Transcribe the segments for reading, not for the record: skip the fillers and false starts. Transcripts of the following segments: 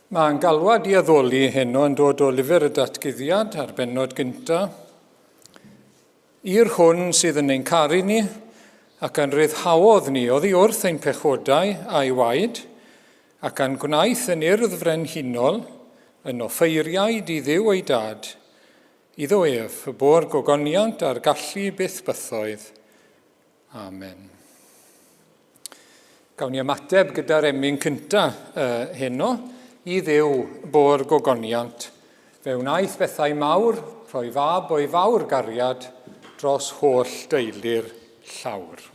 Mae'n galwad i addoli heno yn dod o lyfr y datguddiad a'r bennod gyntaf. I'r hwn sydd yn ein caru ni ac yn ryddhawodd ni oddi wrth ein pechodau a'i waed ac yn gwnaeth yn urdd frenhinol yn offeiriaid i Dduw ei dad, iddo ef y bo'r gogoniant a'r gallu byth bythoedd. Amen. Gawn ni ymateb gyda'r emyn cyntaf heno, i Dduw bo'r gogoniant, fe wnaeth bethau mawr, rhoi fab o'i fawr gariad dros holl deulu'r llawr.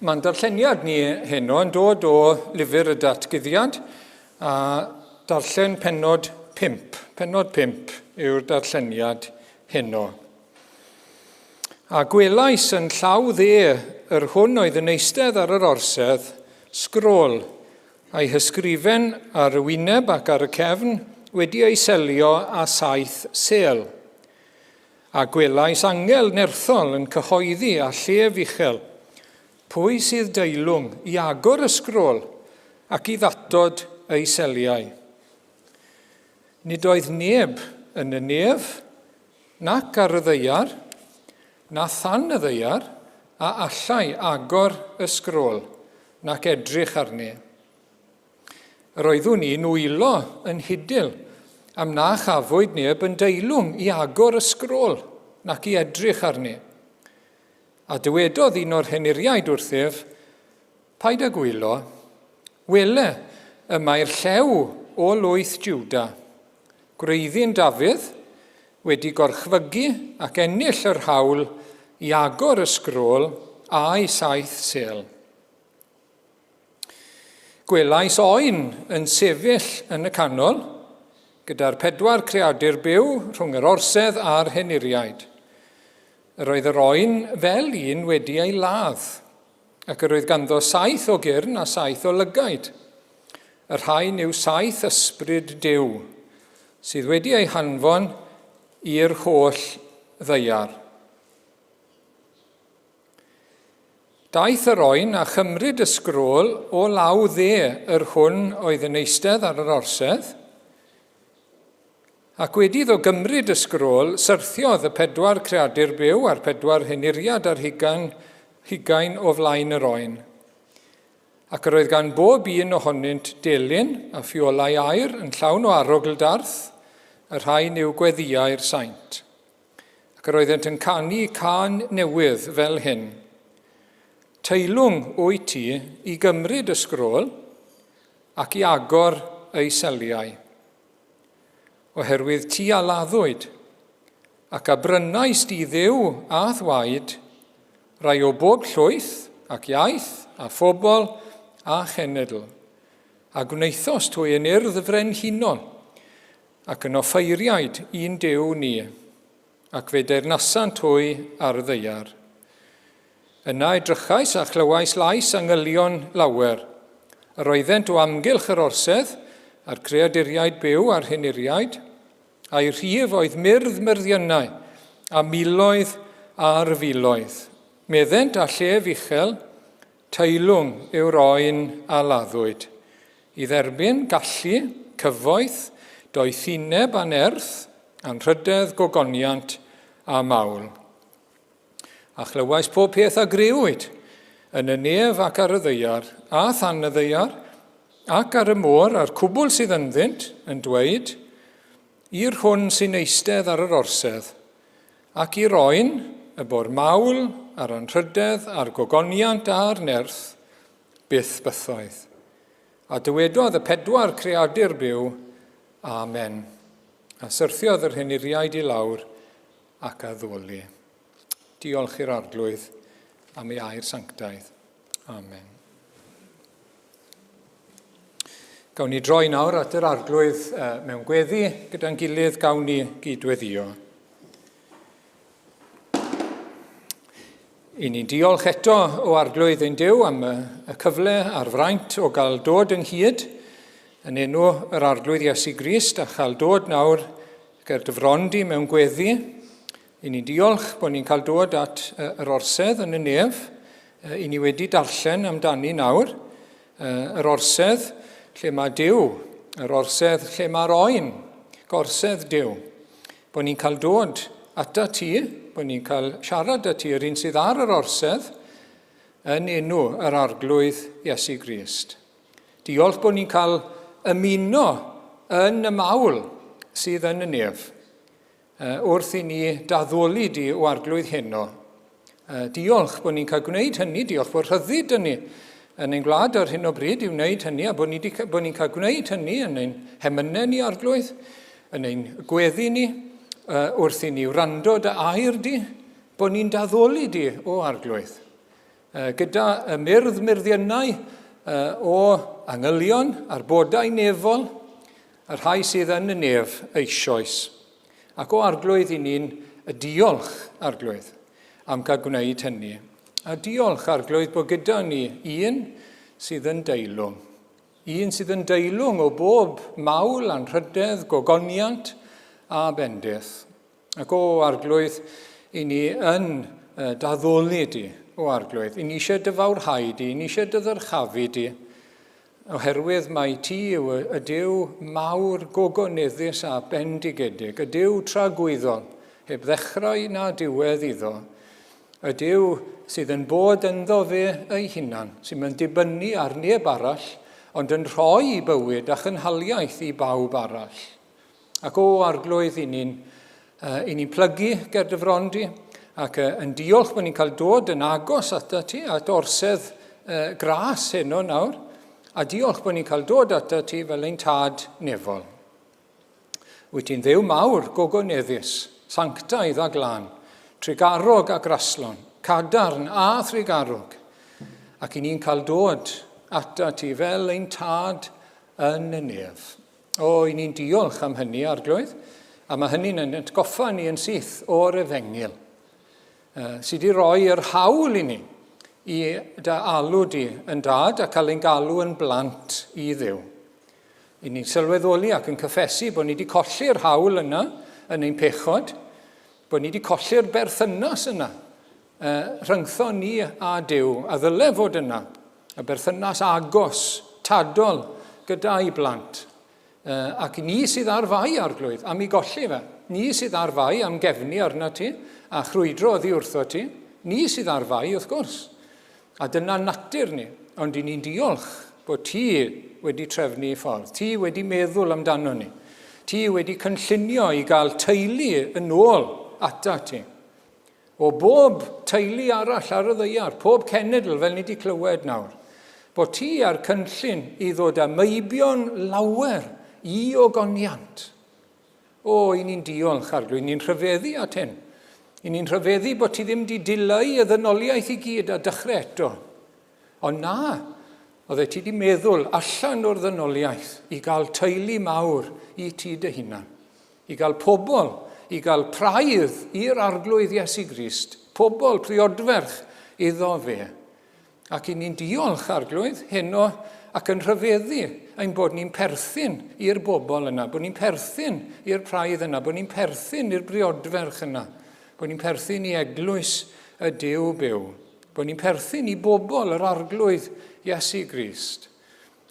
Mae'n darlleniad ni heno yn dod o lyfr y datguddiad a darllen pennod 5. Pennod 5 yw'r darlleniad heno. A gwelais yn llaw dde yr hwn oedd yn eistedd ar yr orsedd, sgrôl, a'i hysgrifen ar y wyneb ac ar y cefn wedi ei selio a 7 sel. A gwelais angel nerthol yn cyhoeddi a llef uchel. Pwy sydd deilwng i agor y sgrôl ac i ddatod ei seliau. Nid oedd neb yn y nef, nac ar y ddeiar, na than y ddeiar, a allai agor y sgrôl, nac edrych arni. Roeddwn i'n wylo yn hudil am na chafwyd neb yn deilwng i agor y sgrôl nac i edrych arni. A dywedodd un o'r heniriaid wrthyf, paid â gwylo, wele y mae'r llew o lwyth Jiwda, gwreiddyn Dafydd, wedi gorchfygu ac ennill yr hawl i agor y sgrôl a'i 7 sel. Gwelais oen yn sefyll yn y canol, gyda'r 4 creadur byw rhwng yr orsedd a'r heniriaid. Yr oedd yr oen fel un wedi ei ladd, ac yr oedd ganddo 7 o gyrn a 7 o lygaid. Yr rhain yw 7 ysbryd Duw, sydd wedi ei hanfon i'r holl ddeiar. Daeth yr oen a chymryd y sgrôl o law yr hwn oedd yn eistedd ar yr orsedd, ac wedi iddo gymryd y sgrôl, syrthiodd y 4 creadur byw a'r 4 heniriad ar hugain o flaen yr oen. Ac yr oedd gan bob un ohonynt delyn a ffiolau aur yn llawn o arogl darth, yr rhain yw gweddiau'r saint. Ac yr oeddent yn canu can newydd fel hyn. Teilwng wyt ti i gymryd y sgrôl ac i agor ei seliau. Oherwydd ti a laddwyd, ac a brynais di Dduw a ddwaid, rai o bob llwyth ac iaith a phobl a chenedl, a gwneithos twy yn urdd frenhinol, ac yn offeiriaid un Duw ni, ac fe dernasan twy ar ddeiar. Yna edrychais a chlywais lais angylion lawer, yr oeddent o amgylch yr orsedd, a'r creaduriaid byw a'r heniriaid, a'i rhif oedd myrddynau, a miloedd a'r filoedd. Meddent a llef uchel, teilwng yw'r oen a laddwyd. I dderbyn gallu, cyfoeth, doethineb a nerth, anrhydedd, gogoniant a mawl. A chlywais pob peth a griwyd, yn y nef ac ar y ddeiar, a than y ddeiar, ac ar y môr a'r cwbl sydd ynddynt yn dweud, i'r hwn sy'n eistedd ar yr orsedd, ac i'r oen, y bor mawl, a'r anrhydedd, a'r gogoniant a'r nerth, byth bythoedd. A dywedodd y 4 creadur byw, Amen. A syrthiodd yr heniriaid i lawr ac a ddoli. Diolch i'r arglwydd am ei air sanctaidd. Amen. Gawn ni droi nawr at yr arglwydd mewn gweddi, gyda'n gilydd gawn ni gydweddio. I ni'n diolch eto o arglwydd ein Duw am y cyfle a'r fraint o gael dod ynghyd yn enw yr arglwydd Iesu Grist a chael dod nawr gyda'r dyfrondi mewn gweddi. I ni'n diolch bod ni'n cael dod at yr orsedd yn y nef. I ni wedi darllen amdani nawr. Yr orsedd lle mae Duw, yr orsedd lle mae'r oen, gorsedd Duw. Bod ni'n cael dod ata ti, bod ni'n cael siarad â ti, yr un sydd ar yr orsedd, yn enw yr arglwydd Iesu Grist. Diolch bod ni'n cael ymuno yn y mawl sydd yn y nef, wrth i ni daddoli di o arglwydd heno. Diolch bod ni'n cael gwneud hynny, diolch bod rhyddid hynny yn ein gwlad ar hyn o bryd i wneud hynny, a bod ni'n cael gwneud hynny yn ein hemynau ni arglwydd, yn ein gweddi ni, wrth i ni wrando dy air di, bod ni'n daddoli di o arglwydd. Gyda y myrddynau o angylion a'r bodau nefol, yr rhai sydd yn y nef eisoes. Ac o arglwydd i ni'n diolch arglwydd am cael gwneud hynny. A diolch arglwydd bod gyda ni un sydd yn deilwng. Un sydd yn deilwng o bob mawl, anrhydedd, gogoniant a bendith. Ac o arglwydd i ni yn daddoli di o arglwydd. I ni eisiau dyfawrhau di, i ni eisiau dyddyrchafu di. Oherwydd mae ti yw y Duw mawr gogonyddus a bendigedig, y Duw tragwyddol, heb ddechrau na diwedd iddo. Y Duw sydd yn bod ynddo fe ei hunan, sy'n mynd dibynnu ar neb arall, ond yn rhoi i bywyd a chynhaliaeth i bawb arall. Ac o arglwydd i ni'n plygu ger dy frondi, ac yn diolch bod ni'n cael dod yn agos ata ti, at orsedd gras heno nawr, a diolch bod ni'n cael dod ata ti fel ein tad nefol. Wyt ti'n ddew mawr, gogoneddus, sanctaidd a glân, trigarog a graslon, cadarn a thrigarog, ac i ni'n cael dod ata ti fel ein tad yn y nef. O, i ni'n diolch am hynny, arglwydd, a mae hynny'n atgoffa ni yn syth o'r Efengil, sydd wedi rhoi yr hawl i ni i dy alw di yn dad a cael ein galw yn blant i Dduw. I ni'n sylweddoli ac yn cyffesu bod ni wedi colli'r hawl yna yn ein pechod, bod ni wedi colli'r berthynas yna, rhyngtho ni a Duw, a ddyle fod yna, y berthynas agos, tadol gyda'i blant. Ac ni sydd ar fai arglwydd am ei golli fe. Ni sydd ar fai am gefni arna ti a chrwydro oddi wrtho ti. Ni sydd ar fai, wrth gwrs. A dyna natur ni. Ond i ni'n diolch bod ti wedi trefnu i ffordd. Ti wedi meddwl amdano ni. Ti wedi cynllunio i gael teulu yn ôl ata ti. O bob teulu arall ar y ddaear, pob cenedl fel ni wedi clywed nawr, bod ti ar cynllun i ddod â meibion lawer i ogoniant. O, i ni'n diolch arglwydd, ni'n rhyfeddu at hyn. I ni'n rhyfeddu bod ti ddim wedi dileu y ddynoliaeth i gyd a dechrau eto. Ond na, oedd ti wedi meddwl allan o'r ddynoliaeth i gael teulu mawr i ti dy hunan. I gael pobl, i gael praidd i'r arglwydd Iesu Grist. Pobl priodferch iddo fe. Ac i ni'n diolch arglwydd heno ac yn rhyfeddu ein bod ni'n perthyn i'r bobl yna, bod ni'n perthyn i'r praidd yna, bod ni'n perthyn i'r briodferch yna, bod ni'n perthyn i eglwys y Duw byw, bod ni'n perthyn i bobl yr arglwydd Iesu Grist.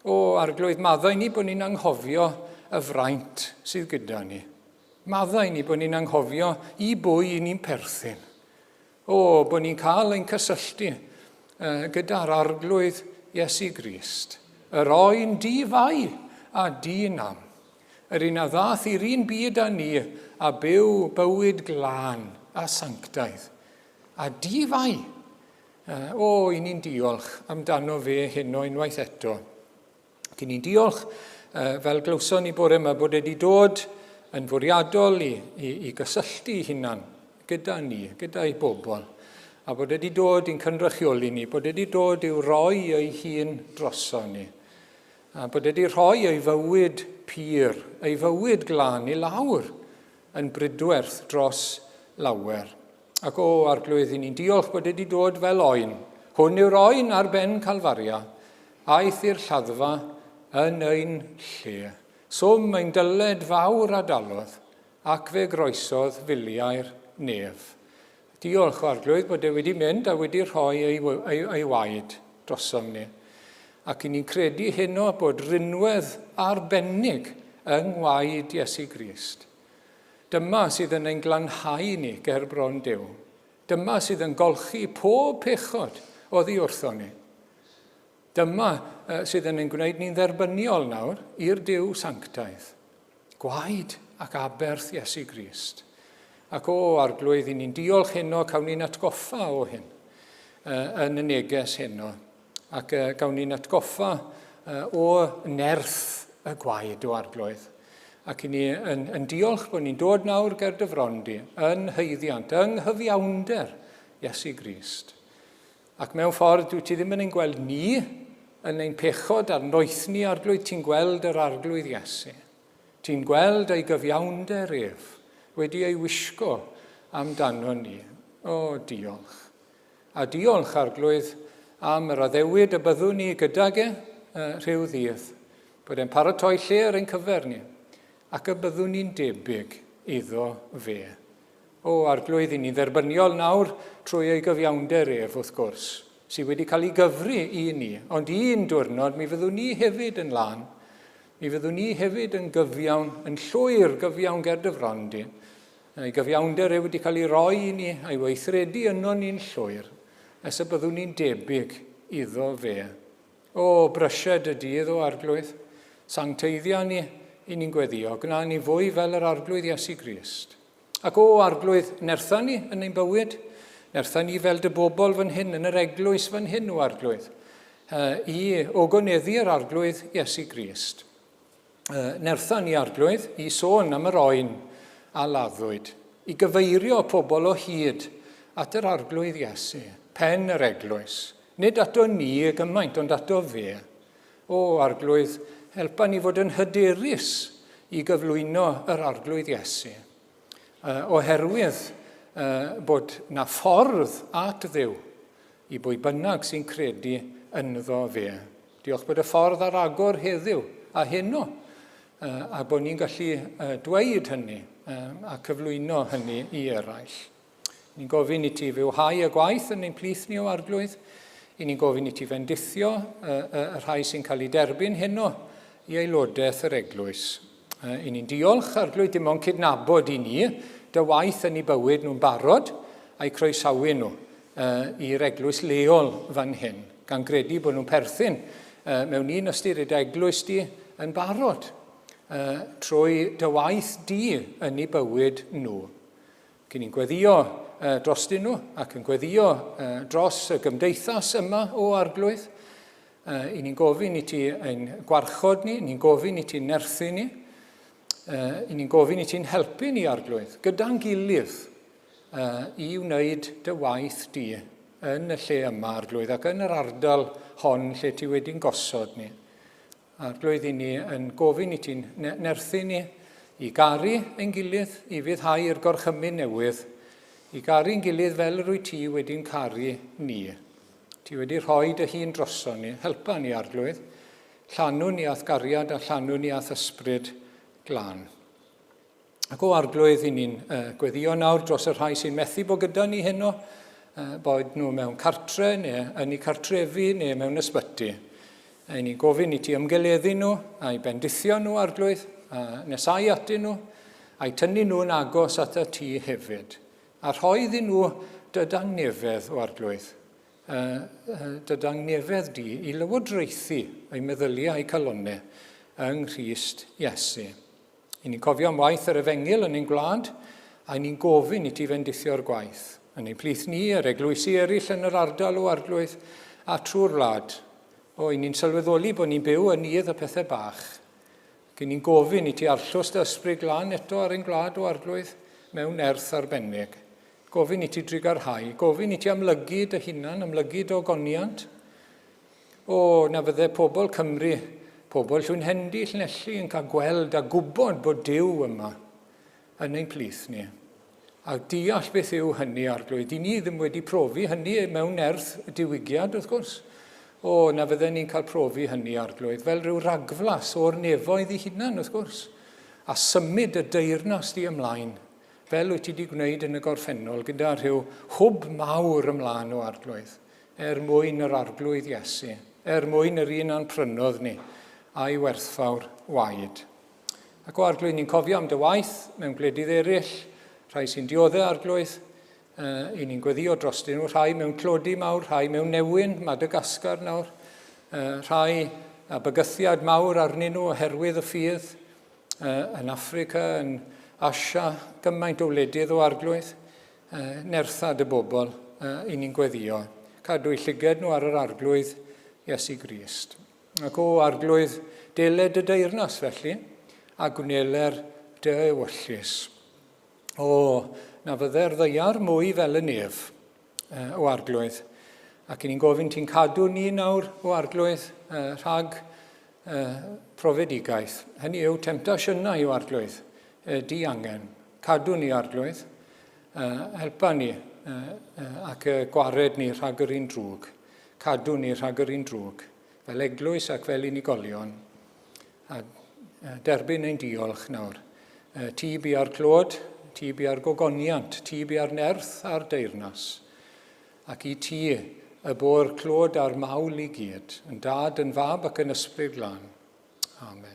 O, arglwydd, maddau ni bod ni'n anghofio y fraint sydd gyda ni. Maddau ni bod ni'n anghofio i bwy ni'n perthyn. O, bod ni'n cael ein cysylltu gyda'r arglwydd Iesu Grist. Yr oen di-fai a di-nam. Yr un a ddath i'r un byd â ni a byw bywyd glân a sanctaidd. A di-fai. O, i ni'n diolch amdano fe heno unwaith eto. Ac i ni'n diolch fel glywson ni bore yma bod wedi dod yn fwriadol i gysylltu hunan gyda ni, gyda'i bobl. A bod wedi dod i'n cynrychioli ni, bod wedi dod i'w roi ei hun droso ni. A bod wedi rhoi ei fywyd pur, ei fywyd glân i lawr yn brydwerth dros lawer. Ac o, arglwydd, i ni'n diolch bod wedi dod fel oen. Hwn yw'r oen ar ben Calfaria, aeth i'r lladdfa yn ein lle. Swm ein dyled fawr a dalodd, ac fe groesodd filiau'r nef. Diolch o arglwydd bod e wedi mynd a wedi rhoi ei waed drosom ni. Ac i ni'n credu heno bod rinwedd arbennig yng ngwaed Iesu Grist. Dyma sydd yn ein glanhau ni ger bron Duw. Dyma sydd yn golchi pob pechod oddi wrtho ni. Dyma sydd yn ein gwneud ni'n dderbyniol nawr i'r Duw sanctaidd. Gwaed ac aberth Iesu Grist. Ac o, arglwydd, i ni'n diolch heno, cawn ni'n atgoffa o hyn yn y neges heno. Ac gawn ni'n atgoffa o nerth y gwaed o arglwydd. Ac i ni yn diolch bod ni'n dod nawr ger dy frondi, yn haeddiant, yng nghyfiawnder Iesu Grist. Ac mewn ffordd, dwi ti ddim yn ein gweld ni yn ein pechod a'r noethni arglwydd, ti'n gweld yr arglwydd Iesu. Ti'n gweld ei gyfiawnder ef, wedi ei wisgo amdano ni. O, diolch. A diolch arglwydd am yr addewid y byddwn ni gydag rhyw ddydd, bod e'n paratoi lle ar ein cyfer ni, ac y byddwn ni'n debyg iddo fe. O, arglwydd, i ni'n dderbyniol nawr trwy ei gyfiawnder ef, wrth gwrs, sydd wedi cael ei gyfri i ni, ond un diwrnod mi fyddwn ni hefyd yn lan, mi fyddwn ni hefyd yn gyfiawn, yn llwyr gyfiawn ger dy frondi. Ei gyfiawnder ef wedi cael ei roi i ni, a'i weithredu yno ni'n llwyr. Nes y byddwn ni'n debyg iddo fe. O, brysied y dydd o arglwydd, sancteiddia ni i ni'n gweddio, gwna ni fwy fel yr arglwydd Iesu Grist. Ac o arglwydd nerthan ni yn ein bywyd, nerthan ni fel dy bobl fan hyn, yn yr eglwys fan hyn o arglwydd, i ogoneddu'r arglwydd Iesu Grist. Nerthan ni arglwydd i sôn am yr oen a laddwyd, i gyfeirio pobl o hyd at yr arglwydd Iesu, pen yr eglwys. Nid ato ni gymaint, ond ato fe. O arglwydd, helpa ni fod yn hyderus i gyflwyno yr arglwydd Iesu. Oherwydd bod na ffordd at Dduw i bwy bynnag sy'n credu ynddo fe. Diolch bod y ffordd ar agor heddiw a heno, a bod ni'n gallu dweud hynny a cyflwyno hynny i eraill. Ni'n gofyn i ti fywhau y gwaith yn ein plith ni o arglwydd. I ni'n gofyn i ti fendithio y rhai sy'n cael ei derbyn heno i aelodaeth yr eglwys. I ni'n diolch arglwydd dim ond cydnabod i ni, dy waith yn ei bywyd nhw'n barod a'i croesawu nhw i'r eglwys leol fan hyn, gan gredu bod nhw'n perthyn mewn un ystyried eglwys di yn barod trwy dy waith di yn ei bywyd nhw. Cyn ni'n gweddio drostyn nhw ac yn gweddio dros y gymdeithas yma o arglwydd. I ni'n gofyn i ti ein gwarchod ni, ni'n gofyn i ti'n nerthu ni, i ni'n gofyn i ti'n helpu ni arglwydd gyda'n gilydd i wneud dy waith di yn y lle yma arglwydd ac yn yr ardal hon lle ti wedi'n gosod ni. Arglwydd i ni yn gofyn i ti'n nerthu ni i garu ein gilydd, i fyddhau i'r gorchymyn newydd, i garu'n gilydd fel yr wyt ti wedi'n caru ni. Ti wedi rhoi dy hun droson ni, helpa ni arglwydd, llanw ni ath gariad a llanw ni ath ysbryd glân. Ac o arglwydd i ni'n gweddio nawr dros y rhai sy'n methu bod gyda ni heno, bod nhw mewn cartre neu yn eu cartrefi neu mewn ysbyty. I ni'n gofyn i ti ymgeleddu nhw a'i bendithio nhw arglwydd, a nesau atyn nhw, a'i tynnu nhw'n agos at y ti hefyd. A rhoi iddyn nhw dydangnefedd o arglwydd, dydangnefedd di i lywodraethu ei meddyliau a'i calonau yng Nghrist Iesu. I ni'n cofio am waith yr efengil yn ein gwlad, a ni'n gofyn i ti fendithio'r gwaith. Yn ein plith ni, yr eglwysi eraill yn yr ardal o arglwydd, a trwy'r wlad. I ni'n sylweddoli bod ni'n byw yn udd y pethau bach. Gyn ni'n gofyn i ti arllws dy ysbryd glân eto ar ein gwlad o arglwydd mewn erth arbennig. Gofyn i ti drigarhau, gofyn i ti amlygu dy hunan, amlygu dy ogoniant. Na fydde pobl Cymru, pobl Llwynhendy, Llanelli yn cael gweld a gwybod bod Duw yma yn ein plith ni. A deall beth yw hynny arglwydd. I ni ddim wedi profi hynny mewn erth diwygiad wrth gwrs. Na fydden ni'n cael profi hynny arglwydd fel rhyw ragflas o'r nefoedd ei hunan wrth gwrs. A symud y deyrnas di ymlaen fel wyt ti wedi gwneud yn y gorffennol gyda rhyw hwb mawr ymlaen o arglwydd. Mwyn yr arglwydd Iesu, mwyn yr un a'n prynodd ni a'i werthfawr waed. Ac o arglwydd ni'n cofio am dy waith mewn gwledydd eraill, rhai sy'n dioddau arglwydd, i ni'n gweddio drostyn nhw, rhai mewn clodi mawr, rhai mewn Newyn, Madagascar nawr, rhai a bygythiad mawr arnyn nhw oherwydd y ffydd, yn Affrica, yn Asia, gymaint o wledydd o arglwydd, nerthad y bobl i ni'n gweddio, cadw eu llyged nhw ar yr arglwydd Iesu Grist. Ac o arglwydd deled y deyrnas felly, a gwneler dy ewyllus. Na fydde'r ddeiar mwy fel y nef o arglwydd. Ac ni'n gofyn ti'n cadw ni nawr o arglwydd rhag profedigaeth. Hynny yw temptasiynau o arglwydd, di angen. Cadw ni arglwydd, helpa ni ac gwared ni rhag yr un drwg. Cadw ni rhag yr un drwg, fel eglwys ac fel unigolion. A derbyn ein diolch nawr. Ti bu ar clod, ti bu ar gogoniant, ti bu ar nerth a'r deyrnas. Ac i ti y bo'r clod a'r mawl i gyd, yn dad, yn fab ac yn ysbryd glân. Amen.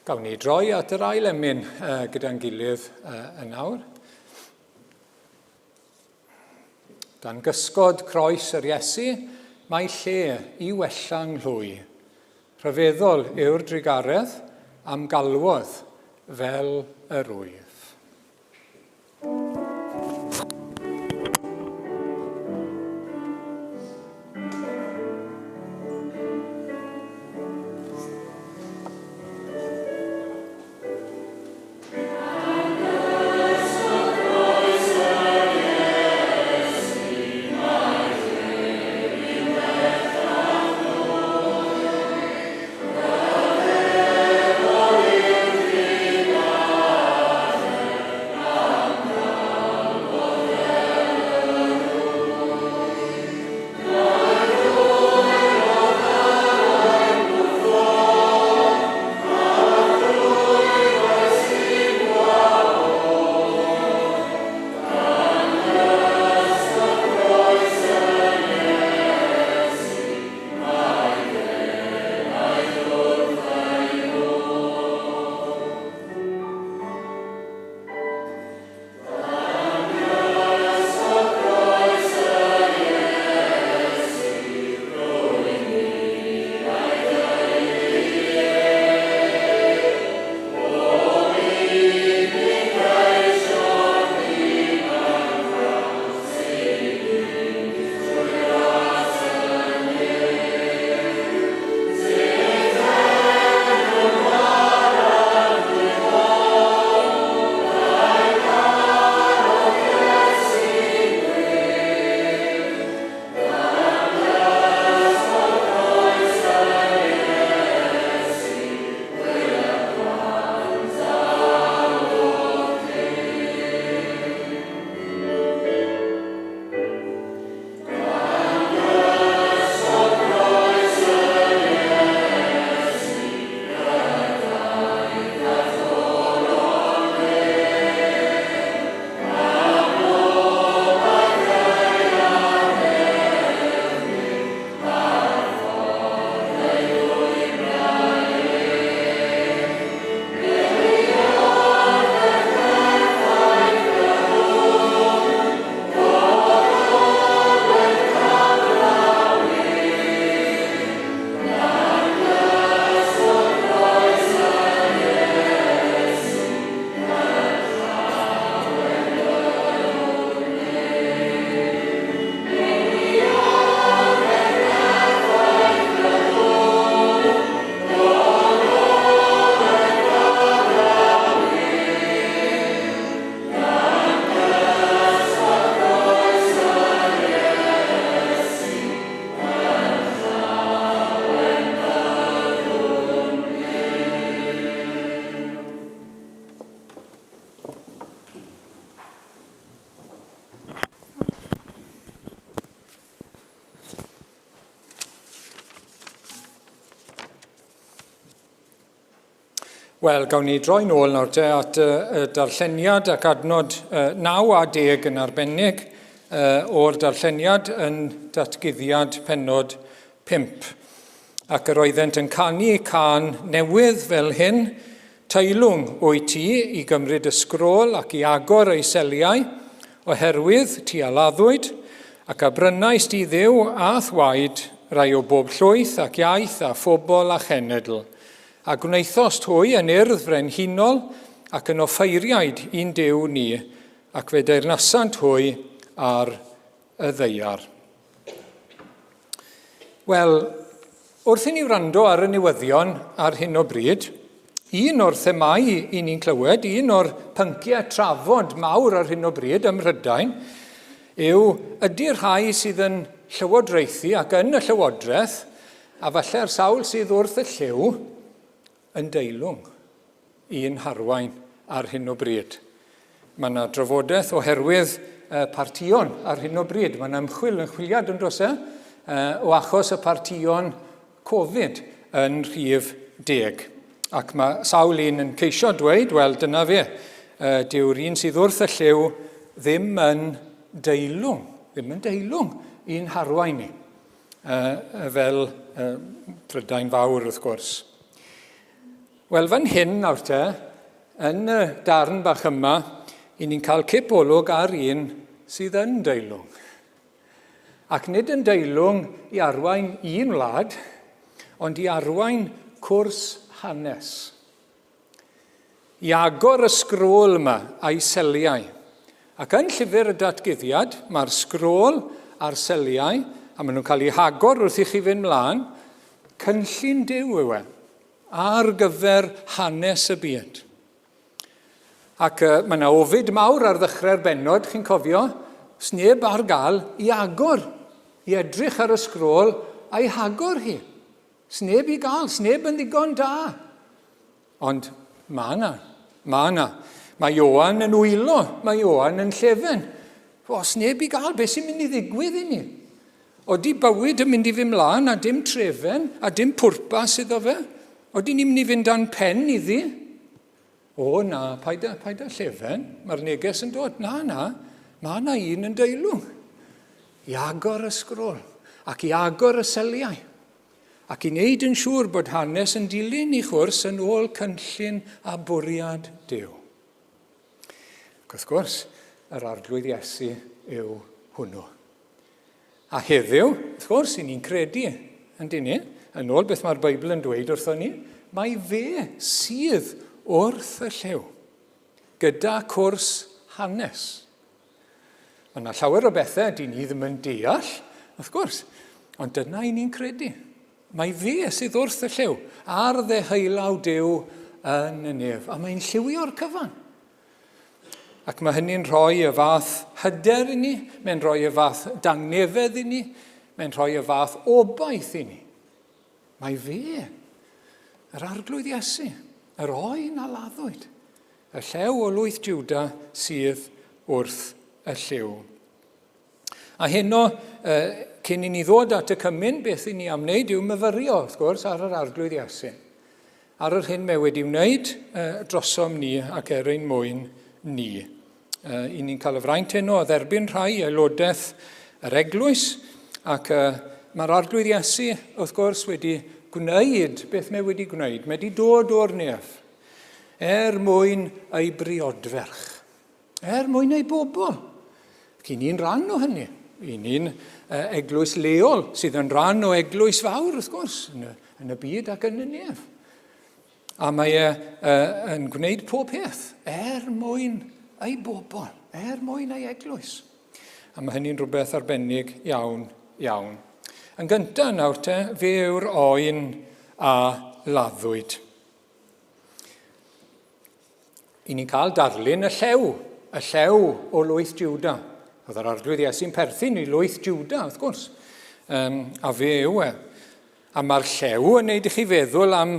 Gawn ni droi at yr ail emyn gyda'n gilydd yn nawr. Dan gysgod croes yr Iesu, mae lle i wella'n hlwy. Rhyfeddol yw'r drigaredd am galwodd fel yr wydd. Wel, gawn ni droi nôl nawr te at y darlleniad ac adnod 9 a 10 yn arbennig o'r darlleniad yn datguddiad pennod 5. Ac yr oeddent yn canu can newydd fel hyn, teilwng o'i ti i gymryd y sgrôl ac i agor ei seliau, oherwydd ti a laddwyd, ac a brynaist i ddew a thwaed rai o bob llwyth ac iaith a phobl a chenedl. A gwneithost hwy yn urdd frenhinol ac yn offeiriaid un dew ni, ac fe deyrnasant hwy ar y ddeiar. Wel, wrth i ni wrando ar y newyddion ar hyn o bryd, un o'r themau i ni'n clywed, un o'r pynciau trafod mawr ar hyn o bryd ym Mhrydain, yw ydy'r rhai sydd yn llywodraethu ac yn y llywodraeth, a falle'r sawl sydd wrth y lliw, yn deilwng un harwain ar hyn o bryd. Mae yna drafodaeth oherwydd partion ar hyn o bryd. Mae yna yn chwiliad yn dros o achos y partion Covid yn rhif 10. Ac mae sawl un yn ceisio dweud, wel dyna fe, dyw'r un sydd wrth y lliw ddim yn deilwng un harwain ni, fel Prydain Fawr wrth gwrs. Wel, fan hyn nawr te, yn y darn bach yma, i ni'n cael cipolwg ar un sydd yn deilwng. Ac nid yn deilwng i arwain un wlad, ond i arwain cwrs hanes. I agor y sgrôl yma a'i seliau. Ac yn llyfr y datguddiad, mae'r sgrôl a'r seliau, a maen nhw'n cael eu hagor wrth i chi fynd mlaen, cynllun Duw yw e, ar gyfer hanes y byd. Ac mae yna ofid mawr ar ddechrau'r bennod, chi'n cofio, sneb ar gael i agor, i edrych ar y sgrôl a'i hagor hi. Sneb i gael, sneb yn ddigon da. Ond mae yna. Mae Ioan yn wylo, mae Ioan yn llefen. O, sneb i gael, beth sy'n mynd i ddigwydd i ni? Odi bywyd yn mynd i fynd mlaen, a dim trefen, a dim pwrpas iddo fe? Odi ni'n mynd i fynd dan pen iddi? O, na, paid â llefen, mae'r neges yn dod. Na, mae yna un yn deilwng. I agor y sgrôl, ac i agor y seliau, ac i wneud yn siŵr bod hanes yn dilyn i chwrs yn ôl cynllun a bwriad Duw. Ac wrth gwrs, yr arglwydd Iesu yw hwnnw. A heddiw, wrth gwrs, i ni'n credu, yndyn ni, yn ôl beth mae'r Beibl yn dweud wrtho ni, mae fe sydd wrth y lliw, gyda cwrs hanes. Mae yna llawer o bethau dyn ni ddim yn deall, wrth gwrs, ond dyna i ni'n credu. Mae fe sydd wrth y lliw, ar ddeheulaw Duw yn y nef, a mae'n lliwio'r cyfan. Ac mae hynny'n rhoi y fath hyder i ni, mae'n rhoi y fath dangnefedd i ni, mae'n rhoi y fath obaith i ni. Mae fe, yr arglwydd Iesu, yr oen a laddwyd, y llew o lwyth Jiwda sydd wrth y lliw. A heno, cyn i ni ddod at y cymyn, beth i ni am wneud yw myfyrio, wrth gwrs, ar yr arglwydd Iesu. Ar yr hyn mae wedi wneud drosom ni ac ein mwyn ni. I ni'n cael y fraint heno o dderbyn rhai aelodaeth yr eglwys, ac mae'r arglwydd Iesu, wrth gwrs, wedi gwneud beth mae wedi gwneud. Mae wedi dod o'r nef, mwyn ei briodferch, mwyn ei bobl. Ac i ni'n rhan o hynny. I ni'n eglwys leol, sydd yn rhan o eglwys fawr, wrth gwrs, yn y byd ac yn y nef. A mae yn gwneud pob peth, mwyn ei bobl, mwyn ei eglwys. A mae hynny'n rhywbeth arbennig iawn. Yn gyntaf nawr te, fe yw'r oen a laddwyd. I ni'n cael darlun y llew o lwyth Jiwda. Oedd yr arglwydd Iesu'n perthyn i lwyth Jiwda, wrth gwrs. A fe yw e. A mae'r llew yn neud i chi feddwl am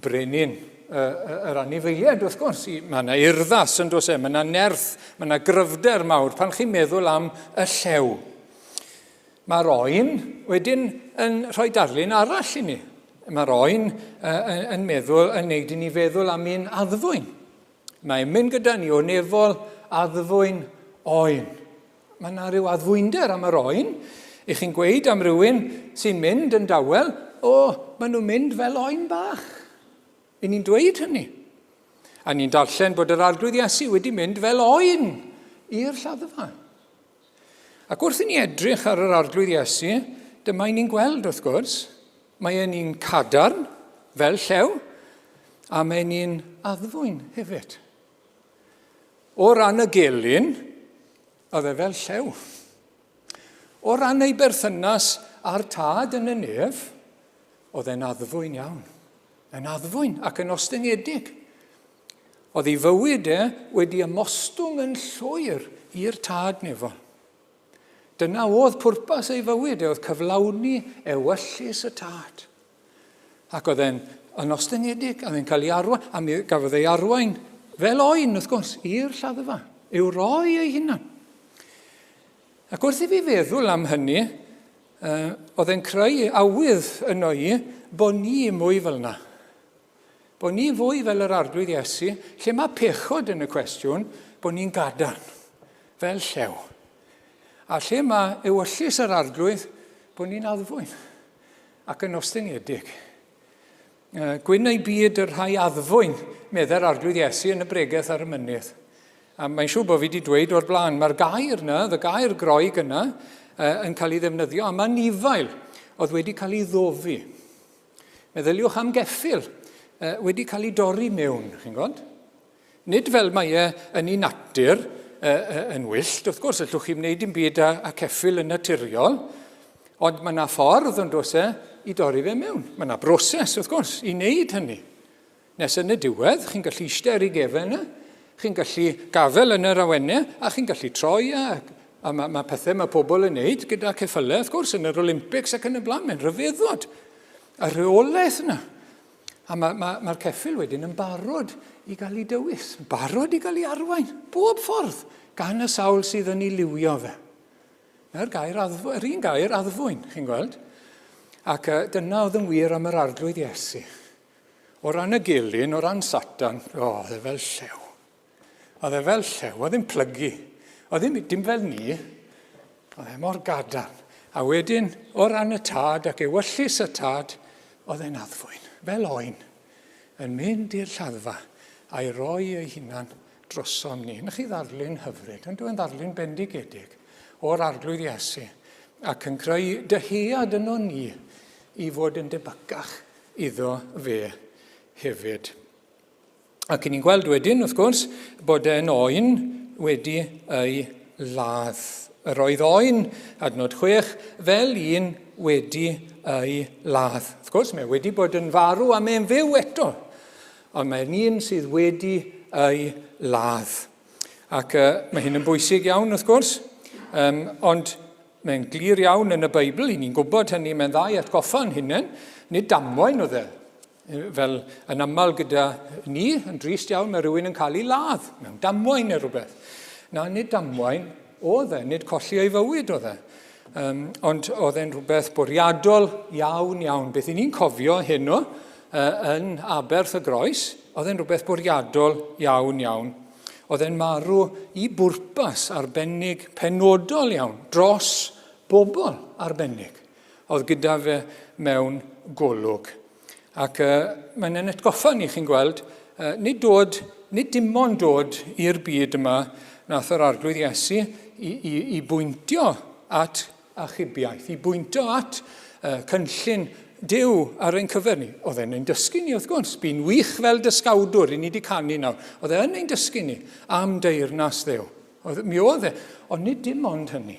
brenin yr anifeiliaid, wrth gwrs. Mae yna urddas yn dos mae yna nerth, mae yna gryfder mawr pan chi'n meddwl am y llew. Mae'r oen wedyn yn rhoi darlun arall i ni. Mae'r oen yn neud i ni feddwl am un addfwyn. Mae'n mynd gyda ni o nefol addfwyn oen. Mae yna rhyw addfwynder am yr oen. I chi'n gweud am rywun sy'n mynd yn dawel, maen nhw'n mynd fel oen bach. I ni'n dweud hynny. A ni'n darllen bod yr arglwydd Iesu wedi mynd fel oen i'r lladdfa. Ac wrth i ni edrych ar yr arglwydd Iesu, dyma ni'n gweld wrth gwrs, mae ni'n cadarn fel llew, a mae ni'n addfwyn hefyd. O ran y gelyn, oedd e fel llew. O ran ei berthynas a'r tad yn y nef, oedd e'n addfwyn iawn. Yn addfwyn ac yn ostyngedig. Oedd ei fywyd wedi ymostwng yn llwyr i'r tad nefol. Dyna oedd pwrpas ei fywyd, oedd cyflawni ewyllus y tad. Ac oedd e'n ostyngedig, a oedd e'n cael ei arwain, a mi gafodd ei arwain fel oen, wrth gwrs, i'r lladdfa, i'w roi ei hunan. Ac wrth i fi feddwl am hynny, oedd e'n creu awydd yno i bod ni mwy fel yna. Bod ni fwy fel yr arglwydd Iesu, lle mae pechod yn y cwestiwn, bod ni'n gadarn, fel llew. A lle mae ewyllus yr arglwydd, bod ni'n addfwyn, ac yn ostyngedig. Gwyn ei byd yr rhai addfwyn, medda'r arglwydd Iesu yn y bregaeth ar y mynydd. A mae'n siŵr bod fi wedi dweud o'r blaen, mae'r gair yna, y gair groeg yna, yn cael ei ddefnyddio am anifail oedd wedi cael ei ddofi. Meddyliwch am geffyl wedi cael ei dorri mewn, chi'n gwybod? Nid fel mae yn ei natur yn wyllt, wrth gwrs, allwch chi wneud dim byd â ceffyl yn naturiol, ond mae yna ffordd yn dos i dorri fe mewn. Mae yna broses, wrth gwrs, i wneud hynny. Nes yn y diwedd, chi'n gallu eistedd ar ei gefen chi'n gallu gafel yn yr awennau, a chi'n gallu troi a mae pethau mae pobl yn wneud gyda ceffylau, wrth gwrs, yn yr Olympics ac yn y blaen, mae'n rhyfeddod. A rheolaeth yna. A mae'r ceffyl wedyn yn barod i gael ei dywys, barod i gael ei arwain, bob ffordd, gan y sawl sydd yn ei liwio fe. Yr un gair addfwyn, chi'n gweld? Ac dyna oedd yn wir am yr arglwydd Iesu. O ran y gelyn, o ran Satan, oedd e fel llew. Oedd e fel llew, oedd e'n plygu. Oedd e'n dim fel ni, oedd e mor gadarn. A wedyn, o ran y tad ac ewyllus y tad, oedd e'n addfwyn, fel oen, yn mynd i'r lladdfa a'i roi ei hunan drosom ni. Nach chi ddarlun hyfryd, ond dwi'n ddarlun bendigedig o'r arglwydd Iesu, ac yn creu dyhead yno ni i fod yn debycach iddo fe hefyd. Ac ni'n gweld wedyn, wrth gwrs, bod e'n oen wedi ei ladd. Yr oedd oen, adnod 6, fel un wedi ei ladd. Wrth gwrs, mae wedi bod yn farw a mae'n fyw eto, ond mae'r un sydd wedi ei ladd. Ac mae hyn yn bwysig iawn, wrth gwrs, ond mae'n glir iawn yn y Beibl, i ni'n gwybod hynny, mae'n dda i atgoffa'n hunain, nid damwain oedd e. Fel yn aml gyda ni, yn drist iawn, mae rhywun yn cael ei ladd, mewn damwain neu rhywbeth. Na, nid damwain oedd e, nid colli ei fywyd oedd e. Ond oedd e'n rhywbeth bwriadol iawn. Beth i ni'n cofio heno yn Aberth y Groes, oedd e'n rhywbeth bwriadol iawn. Oedd e'n marw i bwrpas arbennig penodol iawn, dros bobl arbennig. Oedd gyda fe mewn golwg. Ac mae'n atgoffa ni, chi'n gweld, nid dim ond dod i'r byd yma nath yr arglwydd Iesu i bwyntio at achubiaeth, i bwyntio at cynllun Duw ar ein cyfer ni. Oedd e'n ein dysgu ni, wrth gwrs, bu'n wych fel dysgawdwr, i ni wedi canu nawr. Oedd e'n ein dysgu ni am deyrnas Dduw. Mi oedd e, ond nid dim ond hynny.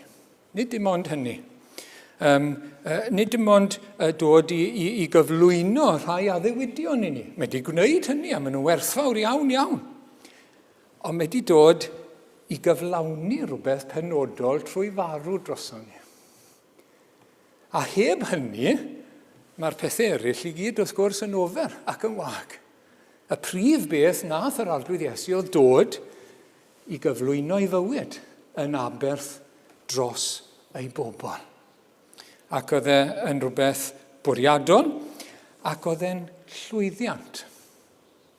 Nid dim ond dod i gyflwyno rhai addewidion i ni. Mae wedi gwneud hynny, a maen nhw'n werthfawr iawn. Ond mae wedi dod i gyflawni rhywbeth penodol trwy farw droson ni. A heb hynny, mae'r pethau eraill i gyd wrth gwrs yn ofer ac yn wag. Y prif beth nath yr arglwydd Iesu oedd dod i gyflwyno ei fywyd yn Aberth dros ei bobl. Ac oedd e'n rhywbeth bwriadol, ac oedd e'n llwyddiant.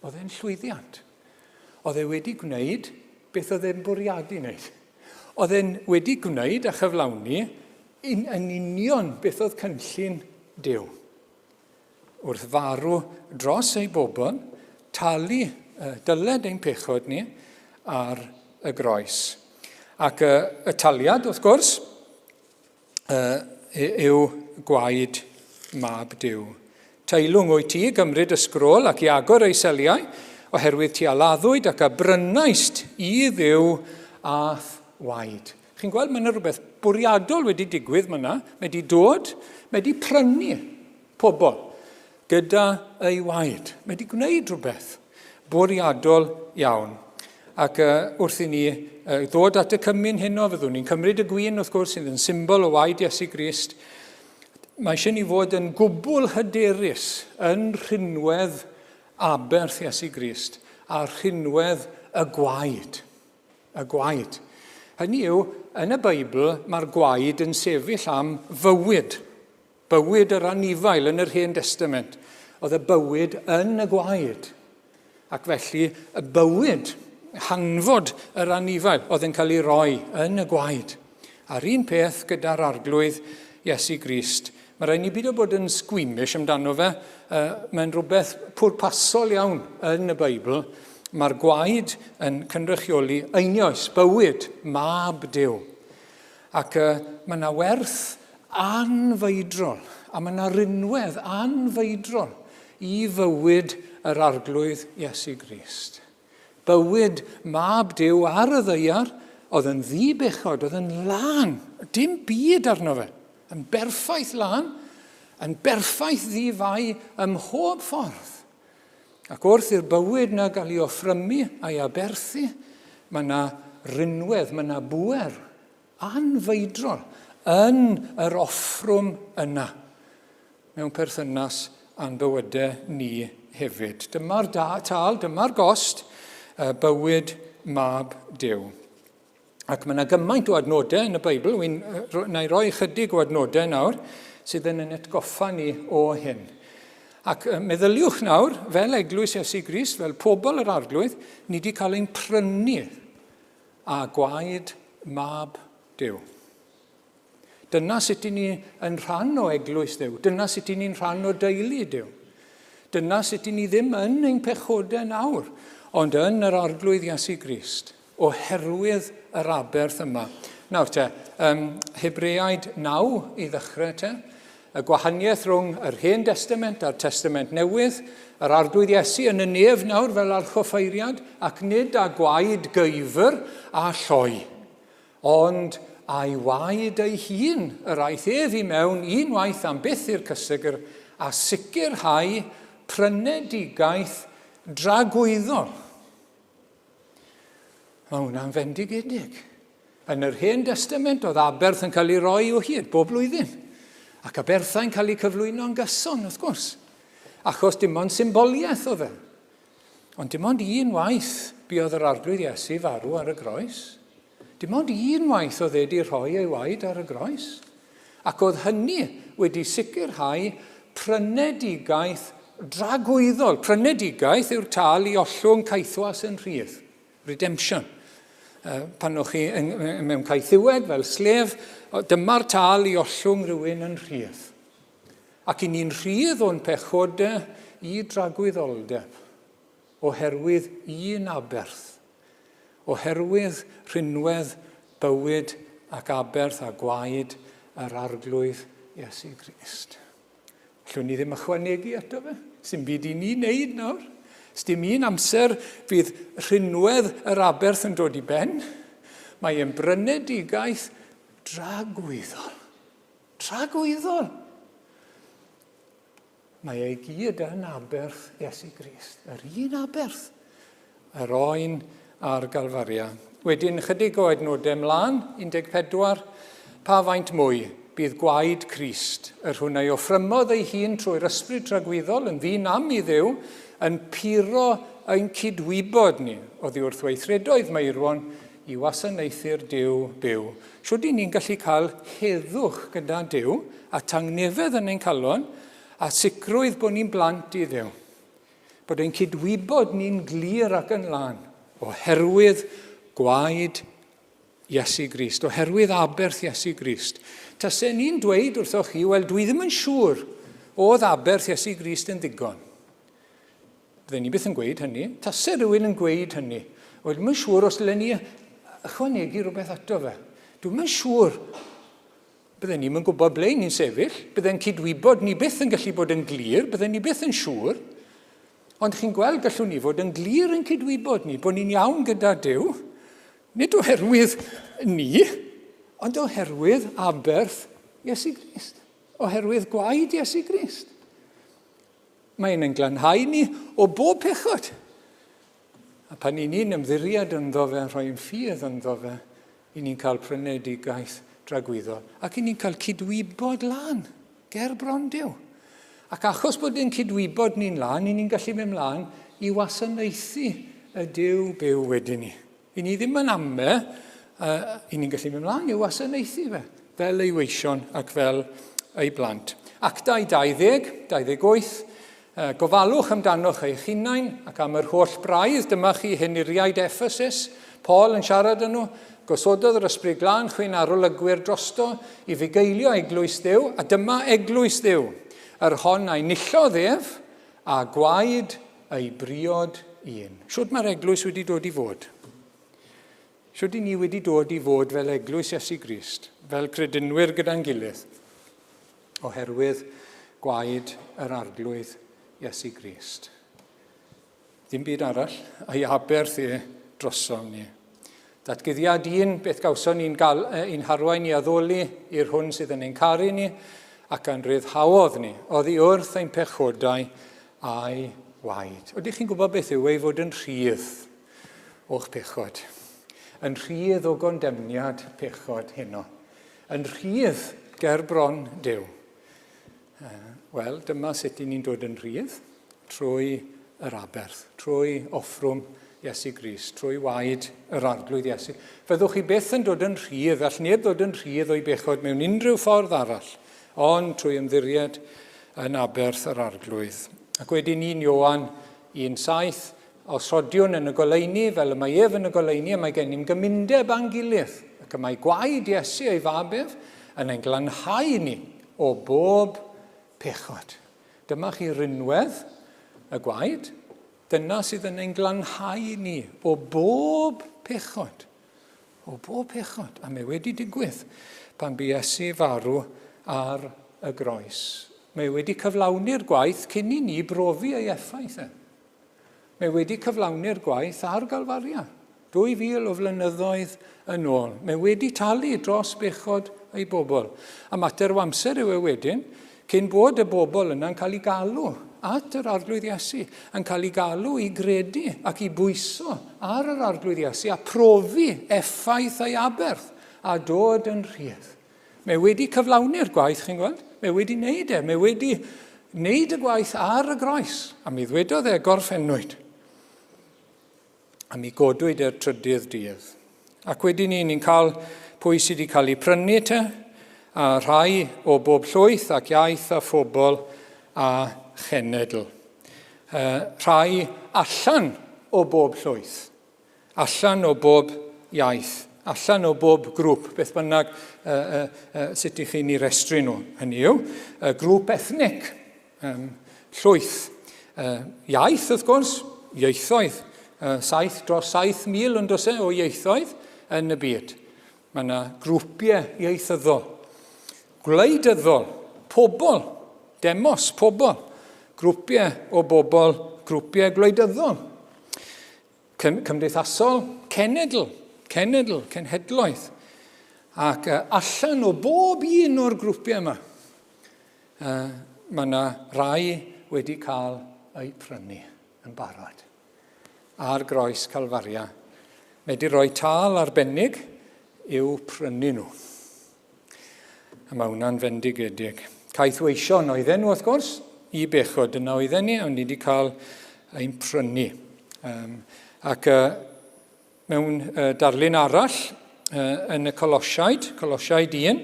Oedd e wedi gwneud beth oedd e'n bwriadu wneud. Oedd e'n wedi gwneud a chyflawni yn union beth oedd cynllun Duw. Wrth farw dros ei bobl, talu dyled ein pechod ni ar y groes. Ac y taliad, wrth gwrs, yw gwaed mab Duw. Teilwng o'i ti gymryd y sgrôl ac i agor ei seliau, oherwydd ti aladdwyd ac a brynaist i Dduw ath waed. Chi'n gweld, mae'n rhywbeth bwriadol wedi digwydd myna. Mae wedi dod, mae wedi prynu pobl gyda ei waed. Mae wedi gwneud rhywbeth bwriadol iawn. Ac wrth i ni ddod at y cymyn heno, fyddwn ni'n cymryd y gwyn, wrth gwrs, sydd yn symbol o waed Iesu Grist. Mae eisiau ni fod yn gwbl hyderus yn rhinwedd Aberth Iesu Grist a rhinwedd y gwaed. Y gwaed. Hynny yw, yn y Beibl, mae'r gwaed yn sefyll am fywyd. Bywyd yr anifail yn yr Hen Testament. Oedd y bywyd yn y gwaed. Ac felly, y bywyd, hanfod yr anifail, oedd yn cael ei roi yn y gwaed. A'r un peth gyda'r arglwydd Iesu Grist. Mae rhaid ni byd o bod yn squeamish amdano fe. Mae'n rhywbeth pwrpasol iawn yn y Beibl. Mae'r gwaed yn cynrychioli einioes, bywyd, mab Duw. Ac mae yna werth anfeidrol, a mae yna rinwedd anfeidrol i fywyd yr arglwydd Iesu Grist. Bywyd mab Duw ar y ddaear, oedd yn ddibechod, oedd yn lân, dim byd arno fe, yn berffaith lân, yn berffaith ddifau ym mhob ffordd. Ac wrth i'r bywyd na gael ei offrymu a'i aberthu, mae yna rinwedd, mae yna bwer anfeidrol yn yr offrwm yna, mewn perthynas a'n bywydau ni hefyd. Dyma'r tal, dyma'r gost, bywyd mab Duw. Ac mae yna gymaint o adnodau yn y Beibl, na i roi chydig o adnodau nawr, sydd yn atgoffa ni o hyn. Ac meddyliwch nawr, fel eglwys Iesu Grist, fel pobl yr arglwydd, ni wedi cael ein prynu a gwaed mab Duw. Dyna sut i ni yn rhan o eglwys Duw. Dyna sut i ni'n rhan o deulu Duw. Dyna sut i ni ddim yn ein pechodau nawr, ond yn yr arglwydd Iesu Grist, oherwydd yr aberth yma. Nawr te, Hebreaid 9 i ddechrau te, y gwahaniaeth rhwng yr Hen Testament a'r Testament Newydd, yr arglwydd Iesu yn y nef nawr fel archoffeiriad, ac nid a gwaed gyfr a lloi, ond a'i waed ei hun, yr aeth ef i mewn unwaith am byth i'r cysegr, a sicrhau prynedigaeth dragwyddol. Mae hwnna'n fendigedig. Yn yr Hen Testament, oedd aberth yn cael ei roi o hyd bob blwyddyn, ac aberthau'n cael ei cyflwyno'n gyson, wrth gwrs, achos dim ond symboliaeth oedd e. Ond dim ond unwaith buodd yr arglwydd Iesu farw ar y groes. Dim ond unwaith oedd wedi rhoi ei waed ar y groes. Ac oedd hynny wedi sicrhau prynedigaeth dragwyddol. Prynedigaeth yw'r tal i ollwng caethwas yn rhydd. Redemption. Pan o'ch chi mewn caethiwed fel slef, dyma'r tal i ollwng rhywun yn rhydd. Ac i ni'n rhydd o'n pechodau i dragwyddoldeb, oherwydd un aberth, oherwydd rhinwedd bywyd ac aberth a gwaed yr arglwydd Iesu Grist. Llwn ni ddim ychwanegu ato fe? Sy'n byd i ni wneud nawr? Sdim un amser fydd rhinwedd yr aberth yn dod i ben. Mae e'n brynedigaeth dragwyddol. Dragwyddol. Mae ei gyd yn aberth Iesu Grist. Yr un aberth. Yr oen a'r galfaria. Wedyn chydig o adnodau ymlaen, 14, pa faint mwy bydd gwaed Crist, yr hwnna i offrymodd ei hun trwy'r ysbryd dragwyddol yn ddynam i Dduw, yn puro ein cydwybod ni, oddi wrth weithredoedd Meirwon, i wasanaethu'r Duw byw. Siwr di ni'n gallu cael heddwch gyda Duw, a tangnefedd yn ein calon, a sicrwydd bod ni'n blant i Dduw. Bod ein cydwybod ni'n glir ac yn lan, oherwydd gwaed Iesu Grist, oherwydd aberth Iesu Grist. Tasau ni'n dweud wrthoch chi, wel, dwi ddim yn siŵr oedd aberth Iesu Grist yn ddigon. Bydden ni byth yn gweud hynny. Tasau rhywun yn gweud hynny. Wel, dwi'n yn siŵr os dylen ni ychwanegu rhywbeth ato fe. Dwi'n yn siŵr. Bydden ni'n gwybod ble ni'n sefyll. Bydden cydwybod ni byth yn gallu bod yn glir. Bydden ni byth yn siŵr. Ond chi'n gweld gallwn ni fod yn glir yn cydwybod ni, bod ni'n iawn gyda Duw. Nid oherwydd ni, ond oherwydd aberth Iesu Grist. Oherwydd gwaed Iesu Grist. Mae'n glanhau ni o bob pechod. A pan i ni'n ymddiriad ynddo fe, rhoi'n ffydd ynddo fe, i ni'n cael prynedigaeth dragwyddol. Ac i ni'n cael cydwybod lan, ger bron Duw. Ac achos bod yn cydwybod ni'n lan, i ni'n gallu mynd mlaen i wasanaethu y Duw byw wedyn ni. I ni ddim yn ame, i ni'n gallu mynd mlaen i wasanaethu fe, fel ei weision ac fel ei blant. Actau 28, gofalwch amdanoch eich hunain ac am yr holl braidd, dyma chi henuriaid Ephesus, Paul yn siarad yn nhw, gosododd yr ysbryd glân chwyn arolygwyr drosto i fugeilio eglwys Dduw, a dyma eglwys Dduw, yr hon a'i nillodd ef a gwaed ei briod un. Siwt mae'r eglwys wedi dod i fod? Shwd i ni wedi dod i fod fel eglwys Iesu Grist, fel credinwyr gyda'n gilydd, oherwydd gwaed yr arglwydd Iesu Grist. Dim byd arall, a'i aberth drosom ni. Datgyddiad un, beth gawson ni'n harwain i addoli i'r hwn sydd yn ein caru ni, ac yn ryddhawodd ni, oddi wrth ein pechodau a'i waed. Ydych chi'n gwybod beth yw ei fod yn rhydd o'ch pechod? Yn rhydd o gondemniad pechod heno. Yn rhydd ger bron Duw. Wel, dyma sut ni'n dod yn rhydd trwy yr aberth, trwy offrwm Iesu Grist, trwy waed yr arglwydd Iesu. Fyddwch chi byth yn dod yn rhydd, all neb ddod yn rhydd o'i bechod mewn unrhyw ffordd arall, ond trwy ymddiried yn aberth yr arglwydd. Ac wedyn ni'n Ioan 1:7, os rodiwn yn y goleuni, fel y mae ef yn y goleuni, mae gen i'n gymundeb a'n gilydd, ac y mae gwaed Iesu ei fabef yn ein glanhau ni o bob pechod. Dyma chi rinwedd y gwaed, dyna sydd yn ein glanhau ni o bob pechod. O bob pechod. A mae wedi digwydd pan bu Iesu farw ar y groes. Mae wedi cyflawni'r gwaith cyn i ni brofi ei effaith. Mae wedi cyflawni'r gwaith ar Galfaria. 2000 o flynyddoedd yn ôl. Mae wedi talu dros bechod ei bobl. A mater o amser yw e wedyn, cyn bod y bobl yna'n cael ei galw at yr arglwydd Iesu, yn cael ei galw i gredu ac i bwyso ar yr arglwydd Iesu a profi effaith ei aberth a dod yn rhydd. Mae wedi cyflawni'r gwaith, chi'n gweld? Mae wedi wneud e. Mae wedi wneud y gwaith ar y groes. A mi ddwedodd e gorffennwyd. A mi godwyd e'r trydydd dydd. Ac wedyn ni'n cael pwy sydd wedi cael ei prynu te, a rhai o bob llwyth ac iaith a phobl a chenedl. Rhai allan o bob llwyth, allan o bob iaith, allan o bob grŵp, beth bynnag sut i chi'n ei restru nhw. Hynny yw, grŵp ethnic, llwyth, iaith wrth gwrs, ieithoedd, 7,000 yn dos o ieithoedd yn y byd. Mae yna grwpiau ieithyddol, gwleidyddol, pobl, demos, pobl, grwpiau o bobl, grwpiau gwleidyddol, cymdeithasol, cenhedloedd, ac allan o bob un o'r grwpiau yma, mae yna rai wedi cael eu prynu yn barod ar groes Calfaria. Mae wedi rhoi tâl arbennig i'w prynu nhw. A mae hwnna'n fendigedig. Caethweision oedden nhw, wrth gwrs, i bechod yna oedden ni, ond ni wedi cael ein prynu. Ac mewn darlun arall yn y Colosiaid 1,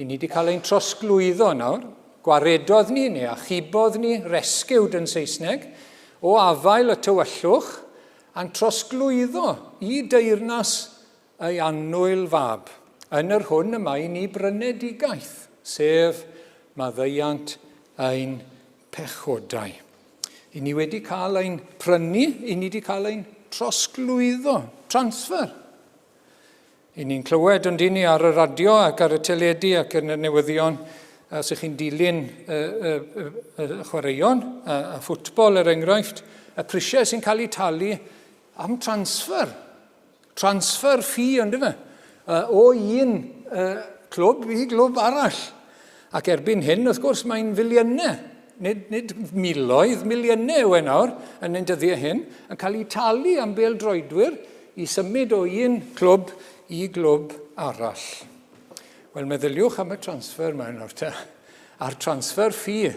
i ni wedi cael ein trosglwyddo nawr, gwaredodd ni, neu achubodd ni, rescued yn Saesneg, o afael y tywyllwch, a'n trosglwyddo i deyrnas ei annwyl fab. Yn yr hwn yma i ni brynedigaeth, sef maddeiant ein pechodau. I ni wedi cael ein prynu, i ni wedi cael ein trosglwyddo, transfer. I ni'n clywed ond i ni ar y radio ac ar y teledu ac yn y newyddion, os ych chi'n dilyn y chwaraeon, a ffwtbol er enghraifft, y prisiau sy'n cael ei talu am transfer. Transfer fee, ond yma, o un clwb i glwb arall. Ac erbyn hyn, wrth gwrs, mae'n filiynau, nid miloedd, miliynau yw nawr yn ein dyddiau hyn, yn cael ei talu am bêl-droedwyr i symud o un clwb i glwb arall. Wel, meddyliwch am y transfer yma nawr te. A'r transfer fee,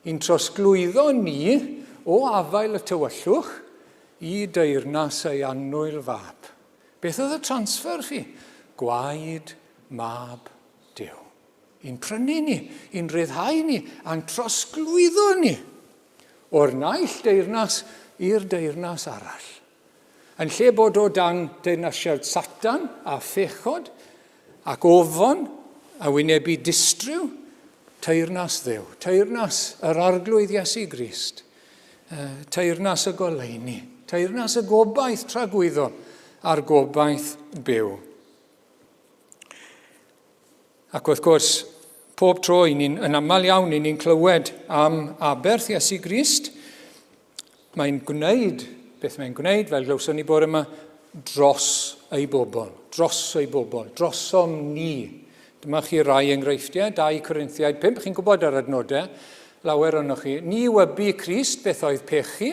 i'n trosglwyddo ni o afael y tywyllwch i deyrnas ei annwyl fab. Beth oedd y transfer fee? Gwaed mab Duw. I'n prynu ni, i'n ryddhau ni, a'n trosglwyddo ni o'r naill deyrnas i'r deyrnas arall. Yn lle bod o dan deyrnasiad Satan a phechod ac ofon a wynebu distryw, teyrnas Dduw, teyrnas yr arglwydd Iesu Grist, teyrnas y goleuni, teyrnas y gobaith tragwyddo a'r gobaith byw. Ac wrth gwrs, pob tro yn aml iawn ni'n clywed am aberth Iesu Grist, mae'n gwneud beth mae'n gwneud, fel glywson ni bore yma, dros ei bobl, drosom ni. Dyma chi rai enghreifftiau, 2 Corinthiaid 5, chi'n gwybod ar adnodau, lawer o'noch chi. Ni wybu Crist beth oedd pechu,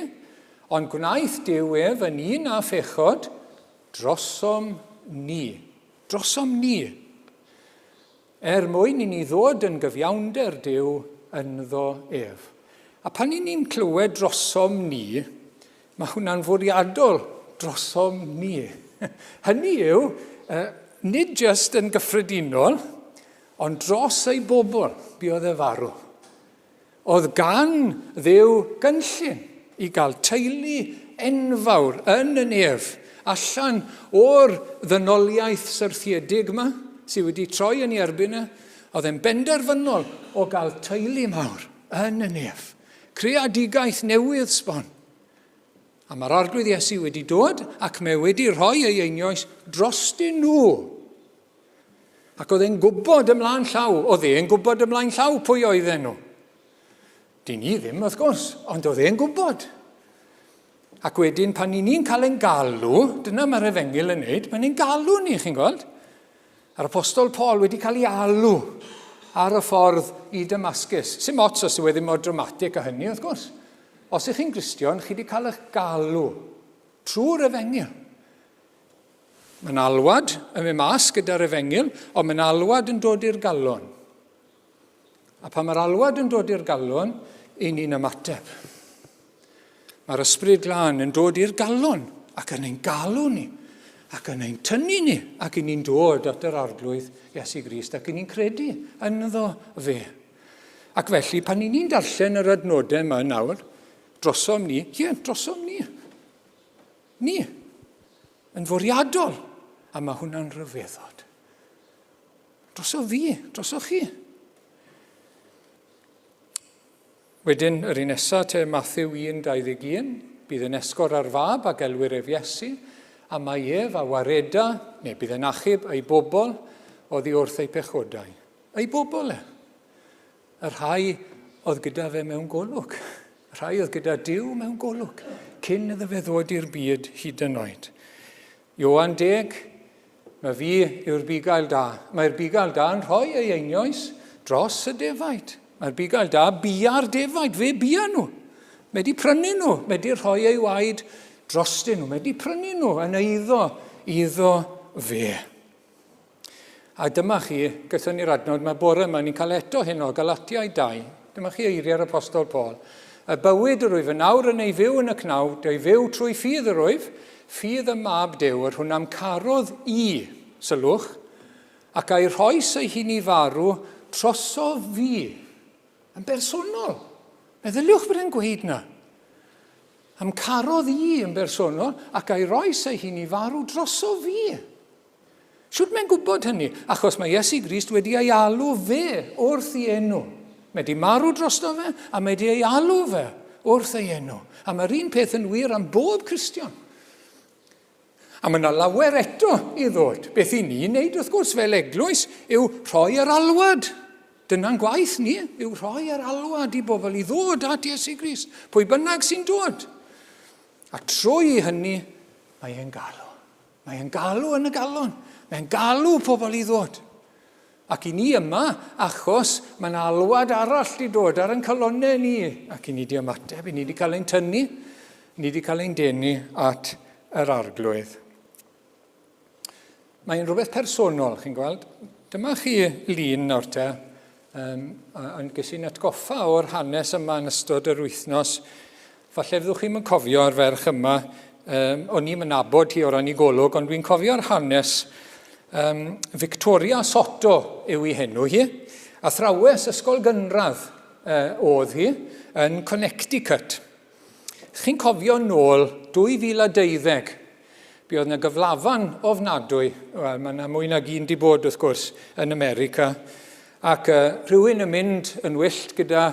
ond gwnaeth Duw ef yn un a phechod, drosom ni. Drosom ni. Mwyn i ni ddod yn gyfiawnder Duw ynddo ef. A pan ni'n clywed drosom ni, mae hwnna'n fwriadol drosom ni. Hynny yw, nid jyst yn gyffredinol, ond dros ei bobl, buodd e farw. Oedd gan Dduw gynllun i gael teulu enfawr yn y nef, allan o'r ddynoliaeth syrthiedig yma, sydd wedi troi yn ei erbyn e, oedd e'n benderfynol o gael teulu mawr yn y nef. Creadigaeth newydd sbon. A mae'r arglwydd Iesu wedi dod ac mae wedi rhoi ei einioes drostyn nhw. Ac oedd e'n gwybod ymlaen llaw pwy oedd nhw. Di ni ddim, wrth gwrs, ond oedd e'n gwybod. Ac wedyn, pan ni'n cael ein galw, dyna mae'r Efengil yn neud, pan ni'n galw ni, chi'n gweld? Yr apostol Paul wedi cael ei alw ar y ffordd i Damascus. Sim ots os yw e ddim mor dramatig a hynny, wrth gwrs. Os ych chi'n Gristion, chi wedi cael eich galw trwy'r Efengil. Mae'n alwad yn mynd mas gyda'r Efengil, ond mae'n alwad yn dod i'r galon. A pan mae'r alwad yn dod i'r galon, i ni'n ymateb. Mae'r ysbryd glân yn dod i'r galon ac yn ein galw ni, ac yn ein tynnu ni, ac yn ni'n dod at yr arglwydd Iesu Grist, ac yn ni'n credu ynddo fe. Ac felly, pan ni'n darllen yr adnodau yma nawr, drosom ni, drosom ni. Ni. Yn fwriadol. A mae hwnna'n rhyfeddod. Droso fi, droso chi. Wedyn, yr un nesaf te Mathew 1:21, bydd yn esgor ar fab ac elwyr ef Iesu, a mae ef a wareda, neu bydd yn achub ei bobl, oddi wrth ei pechodau. Ei bobl e. Y rhai oedd gyda fe mewn golwg. Y rhai oedd gyda Duw mewn golwg. Cyn iddo fe ddod i'r byd hyd yn oed. Ioan 10, mae fi yw'r bugail da. Mae'r bugail da yn rhoi ei einioes dros y defaid. Mae'r bugail da bia'r defaid, fe bia nhw. Mae di prynu nhw, mae di rhoi ei waed drostyn nhw, mae di prynu nhw yn iddo fe. A dyma chi, gyda ni'r adnod, mae bore yma ni'n cael eto hyn o Galatiaid 2. Dyma chi eiriau'r apostol Paul. Y bywyd yr wyf yn nawr yn ei fyw yn y cnawd, ei fyw trwy ffydd yr wyf, ffydd y mab Duw, hwn am carodd sylwch, ac a'i rhoes ei hun i farw troso fi, yn bersonol. Meddyliwch bod e'n gweud na. Am carodd yn bersonol, ac a'i roes ei hun i farw droso fi. Siwt mae'n gwybod hynny? Achos mae Iesu Grist wedi ei alw fe wrth ei enw. Mae wedi marw drosto fe, a mae wedi ei alw fe wrth ei enw. A mae'r un peth yn wir am bob Cristion. A mae yna lawer eto i ddod. Beth i ni'n neud, wrth gwrs, fel eglwys, yw rhoi yr alwad. Dyna'n gwaith ni, yw rhoi yr alwad i bobl i ddod at Iesu Grist. Pwy bynnag sy'n dod. A trwy hynny, mae e'n galw. Mae e'n galw yn y galon. Mae'n galw pobl i ddod. Ac i ni yma, achos mae'n alwad arall i dod ar ein calonau ni. Ac i ni di ymateb, i ni di cael ein tynnu, i ni di cael ein denu at yr arglwydd. Mae'n rhywbeth personol, chi'n gweld. Dyma chi lun nawr te, yn gysy'n atgoffa o'r hanes yma yn ystod yr wythnos. Falle fyddwch chi'n cofio'r ferch yma, o'n i'n nabod hi o ran i golwg, ond dwi'n cofio'r hanes Victoria Soto yw ei henw hi, a thrawes ysgol gynradd oedd hi yn Connecticut. Chi'n cofio nôl 2012, buodd yna gyflafan ofnadwy, wel, mae yna mwy nag un di bod wrth gwrs yn America, ac rhywun yn mynd yn wyllt gyda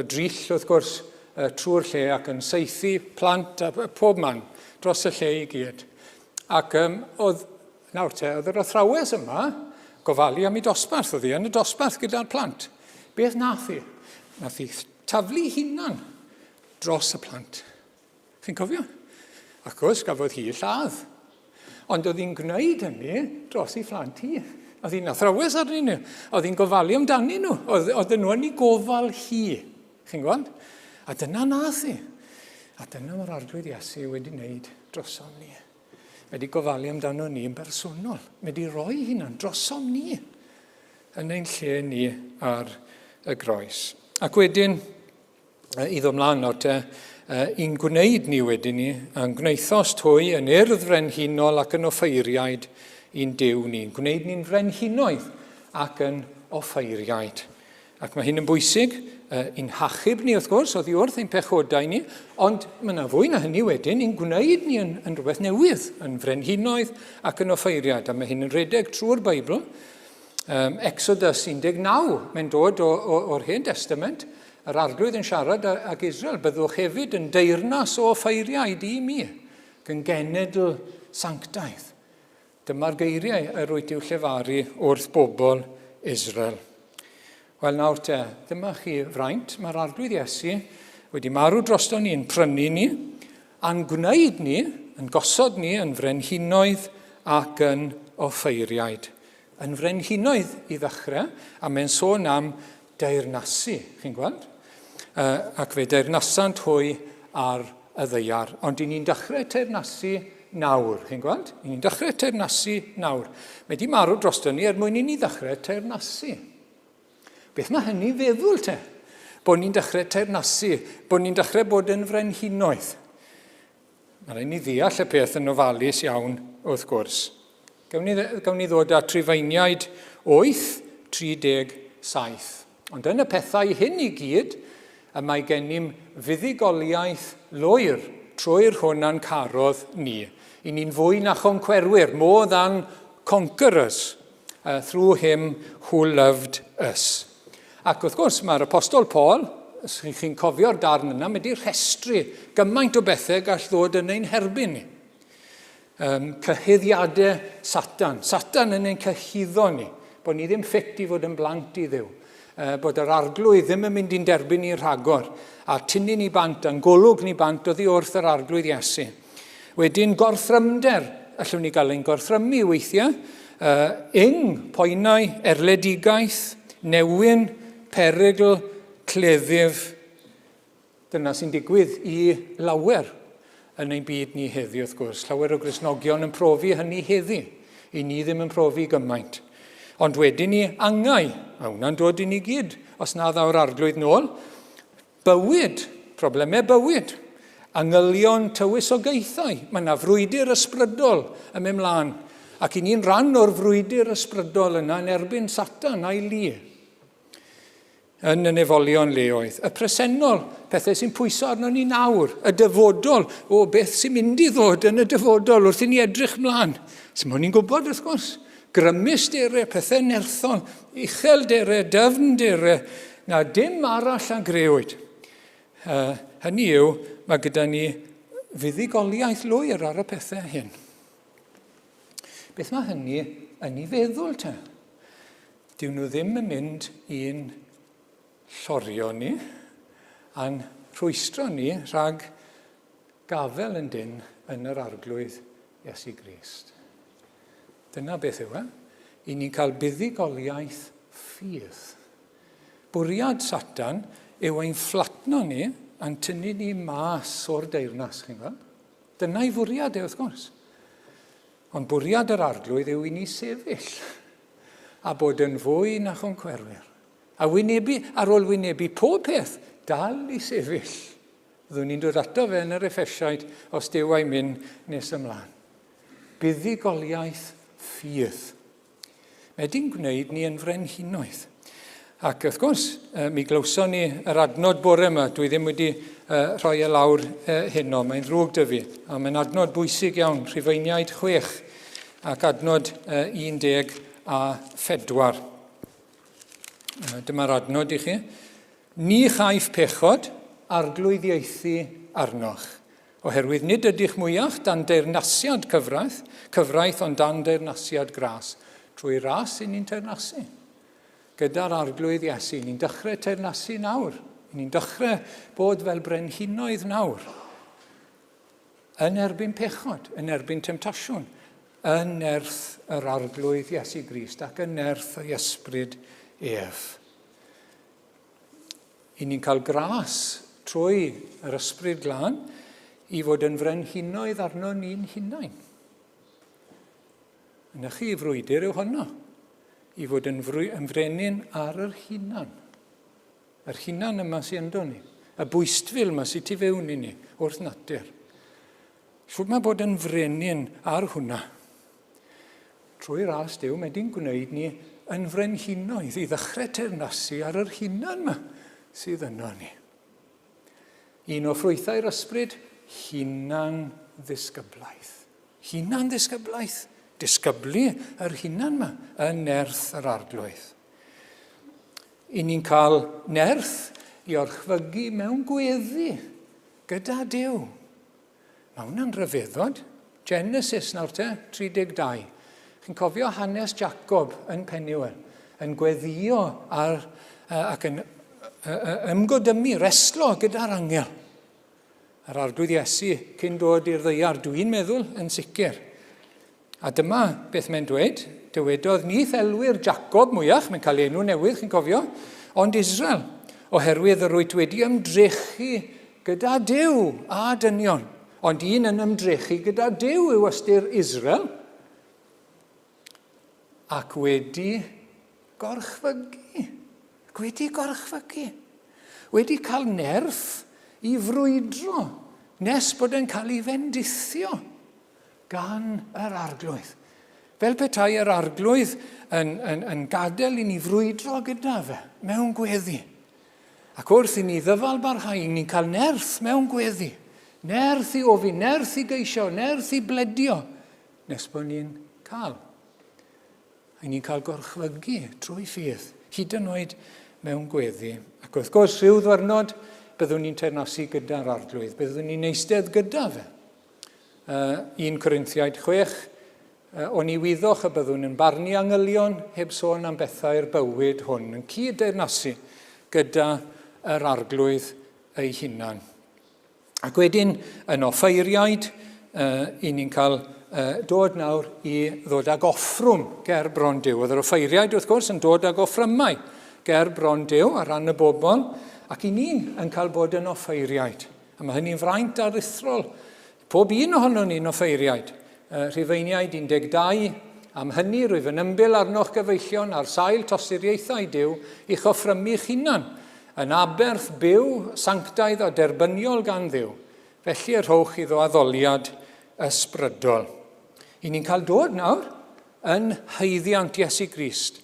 drill wrth gwrs trwy'r lle ac yn saethu plant a pob man dros y lle i gyd. Ac oedd yr athrawes yma gofalu am ei dosbarth, oedd hi yn y dosbarth gyda'r plant. Beth nath hi? Nath hi taflu hunan dros y plant. Chi'n cofio? Ac wrth gafodd hi lladd. Ond oedd hi'n gwneud hynny dros ei phlant hi. Oedd hi'n athrawes arnyn nhw. Oedd hi'n gofalu amdani nhw. Oedd nhw yn ei gofal hi. Chi'n gweld? A dyna nath hi. A dyna mae'r arglwydd Iesu wedi wneud drosom ni. Wedi gofalu amdano ni yn bersonol. Wedi rhoi hunan drosom ni yn ein lle ni ar y groes. Ac wedyn, i ddod mlaen o'r i'n gwneud ni wedyn ni, yn gwneithos twy yn urdd frenhinol ac yn offeiriaid i'n Duw ni. Gwneud ni'n frenhinoedd ac yn offeiriaid. Ac mae hyn yn bwysig, i'n hachub ni wrth gwrs, oddi wrth ein pechodau ni, ond mae yna fwy na hynny wedyn, i'n gwneud ni yn rhywbeth newydd, yn frenhinoedd ac yn offeiriaid. A mae hyn yn redeg trwy'r Beibl. Exodus 19, mae'n dod o'r Hen Testament, yr arglwydd yn siarad ag Israel, byddwch hefyd yn deyrnas o offeiriaid i mi, yn genedl sanctaidd. Dyma'r geiriau yr wyt i'w llefaru wrth bobl Israel. Wel nawr dyma chi fraint, mae'r arglwydd Iesu wedi marw drosto ni, yn prynu ni, a'n gwneud ni, yn gosod ni yn frenhinoedd ac yn offeiriaid. Yn frenhinoedd i ddechrau, a mae'n sôn am deyrnasu, chi'n gweld? Ac fe deyrnasant hwy ar y ddeiar. Ond i ni'n dechrau teyrnasu nawr, chi'n gweld? I ni'n dechrau teyrnasu nawr. Mae di marw drosto ni mwyn i ni ddechrau teyrnasu. Beth mae hynny feddwl te? Bod ni'n dechrau teyrnasu, bod ni'n dechrau bod yn frenhinoedd. Mae rhaid ni ddeall y peth yn ofalus iawn wrth gwrs. Gawn ni ddod â Trifeiniaid 8:37. Ond yn y pethau hyn i gyd, y mae gennym fuddugoliaeth lwyr trwy'r hwnna'n carodd ni. I ni'n fwy na choncwerwyr, more than conquerors, through him who loved us. Ac wrth gwrs, mae'r apostol Paul, os chi'n cofio'r darn yna, mae di'r rhestru gymaint o bethau gall ddod yn ein herbyn ni. Cyhyddiadau Satan. Satan yn ein cyhyddo ni, bod ni ddim ffit i fod yn blant i Dduw. Bod yr arglwydd ddim yn mynd i'n derbyn ni rhagor, a tynnu ni bant, a'n golwg ni bant oddi wrth yr arglwydd Iesu. Wedyn gorthrymder, allwn ni gael ein gorthrymu weithiau, poenau, erledigaeth, newyn, perygl, cleddyf. Dyna sy'n digwydd i lawer yn ein byd ni heddi, wrth gwrs. Llawer o Gristnogion yn profi hynny heddi. I ni ddim yn profi gymaint. Ond wedyn ni angau, a hwnna'n dod i ni gyd, os na ddaw'r arglwydd nôl, bywyd, problemau bywyd, angylion tywysogaethau. Mae yna frwydr ysbrydol yn mynd mlaen, ac i ni'n rhan o'r frwydr ysbrydol yna yn erbyn Satan a'i li yn y nefolion leoedd. Y presennol, pethau sy'n pwyso arno ni nawr, y dyfodol, beth sy'n mynd i ddod yn y dyfodol wrth i ni edrych mlaen. Sy'n mwyn ni'n gwybod wrth gwrs. Grymus derau, pethau nerthol, uchel derau, dyfn derau, na dim arall a grewyd. Hynny yw, mae gyda ni fuddugoliaeth lwyr ar y pethau hyn. Beth mae hynny yn ei feddwl te? Dyw nhw ddim yn mynd i'n llorio ni, a'n rhwystro ni rhag gafel yn dyn yn yr arglwydd Iesu Grist. Dyna beth yw i ni'n cael buddugoliaeth ffydd. Bwriad Satan yw ein fflatno ni a'n tynnu ni mas o'r deyrnas, chi'n gweld? Dyna'i fwriad wrth gwrs. Ond bwriad yr arglwydd yw i ni sefyll a bod yn fwy na choncwerwyr. A wynebu, ar ôl wynebu pob peth, dal i sefyll. Fyddwn ni'n dod ato fe yn yr Effesiaid os Duw a'i mynd nes ymlaen. Buddugoliaeth ffydd. Mae di'n gwneud ni yn frenhinoedd. Ac wrth gwrs, mi glywson ni yr adnod bore yma. Dwi ddim wedi rhoi e lawr heno, mae'n ddrwg dy fi. A mae'n adnod bwysig iawn, Rhufeiniaid 6 ac adnod 14. Dyma'r adnod i chi. Ni chaiff pechod arglwyddiaethu arnoch, oherwydd nid ydych mwyach dan deyrnasiad cyfraith ond dan deyrnasiad gras. Trwy ras i ni'n teyrnasu. Gyda'r arglwydd Iesu, ni'n dechrau teyrnasu nawr. Ni'n dechrau bod fel brenhinoedd nawr. Yn erbyn pechod, yn erbyn temtasiwn, yn nerth yr arglwydd Iesu Grist ac yn nerth y ysbryd ef. I ni'n cael gras trwy yr ysbryd glân i fod yn frenhinoedd arno ni'n hunain. Yna chi frwydr yw honno, i fod yn frenin ar yr hunan. Yr hunan yma sy'n ynddo ni, y bwystfil yma sy'n tu fewn i ni, wrth natur. Siwr mae bod yn frenin ar hwnna. Trwy ras Duw, mae di'n gwneud ni yn frenhinoedd i ddechrau teyrnasu ar yr hunan yma sydd yno ni. Un o ffrwythau'r ysbryd, hunan ddisgyblaeth. Hunan ddisgyblaeth. Disgyblu yr hunan yma yn nerth yr arglwydd. I ni'n cael nerth i orchfygu mewn gweddi gyda Duw. Mae hwnna'n rhyfeddod. Genesis nawr te, 32. Chi'n cofio hanes Jacob yn Peniel, yn gweddio ac yn ymgodymu, reslo gyda'r angel. Yr arglwydd Iesu cyn dod i'r ddaear, dwi'n meddwl, yn sicr. A dyma beth mae'n dweud, dywedodd ni thelwyr Jacob mwyach, mae'n cael enw newydd, chi'n cofio, ond Israel, oherwydd yr wyt wedi ymdrechu gyda Duw a dynion. Ond un yn ymdrechu gyda Duw yw ystyr Israel, ac wedi gorchfygu. Wedi gorchfygu. Wedi cael nerth i frwydro, nes bod yn cael ei fendithio gan yr arglwydd. Fel petai yr arglwydd yn gadael i ni frwydro gyda fe mewn gweddi. Ac wrth i ni ddyfal barhau, ni'n cael nerth mewn gweddi. Nerth i ofyn, nerth i geisio, nerth i bledio. Nes bod ni'n cael. A ni'n cael gorchfygu trwy ffydd, hyd yn oed mewn gweddi. Ac wrth gwrs, rhyw ddwyrnod, byddwn ni'n teyrnasu gyda'r arglwydd. Byddwn ni'n eistedd gyda fe. 1 Corinthiaid 6, o'n i wyddoch y byddwn yn barnu angylion heb sôn am bethau'r bywyd hwn, yn cyd-deyrnasu gyda yr arglwydd ei hunan. Ac wedyn yn offeiriaid, i ni'n cael dod nawr i ddod ag offrwm ger bron Duw. Oedd yr offeiriaid wrth gwrs yn dod ag offrymau ger bron Duw ar ran y bobl, ac i ni yn cael bod yn offeiriaid. A mae hynny'n fraint aruthrol. Pob un ohono ni'n offeiriaid. Rhufeiniaid 12, am hynny rwyf yn ymbil arnoch gyfeillion ar sail tosiriaethau Duw i'ch offrymu'ch hunan, yn aberth byw, sanctaidd a derbyniol gan Dduw. Felly rhowch iddo addoliad ysbrydol. I ni'n cael dod nawr yn haeddiant Iesu Grist,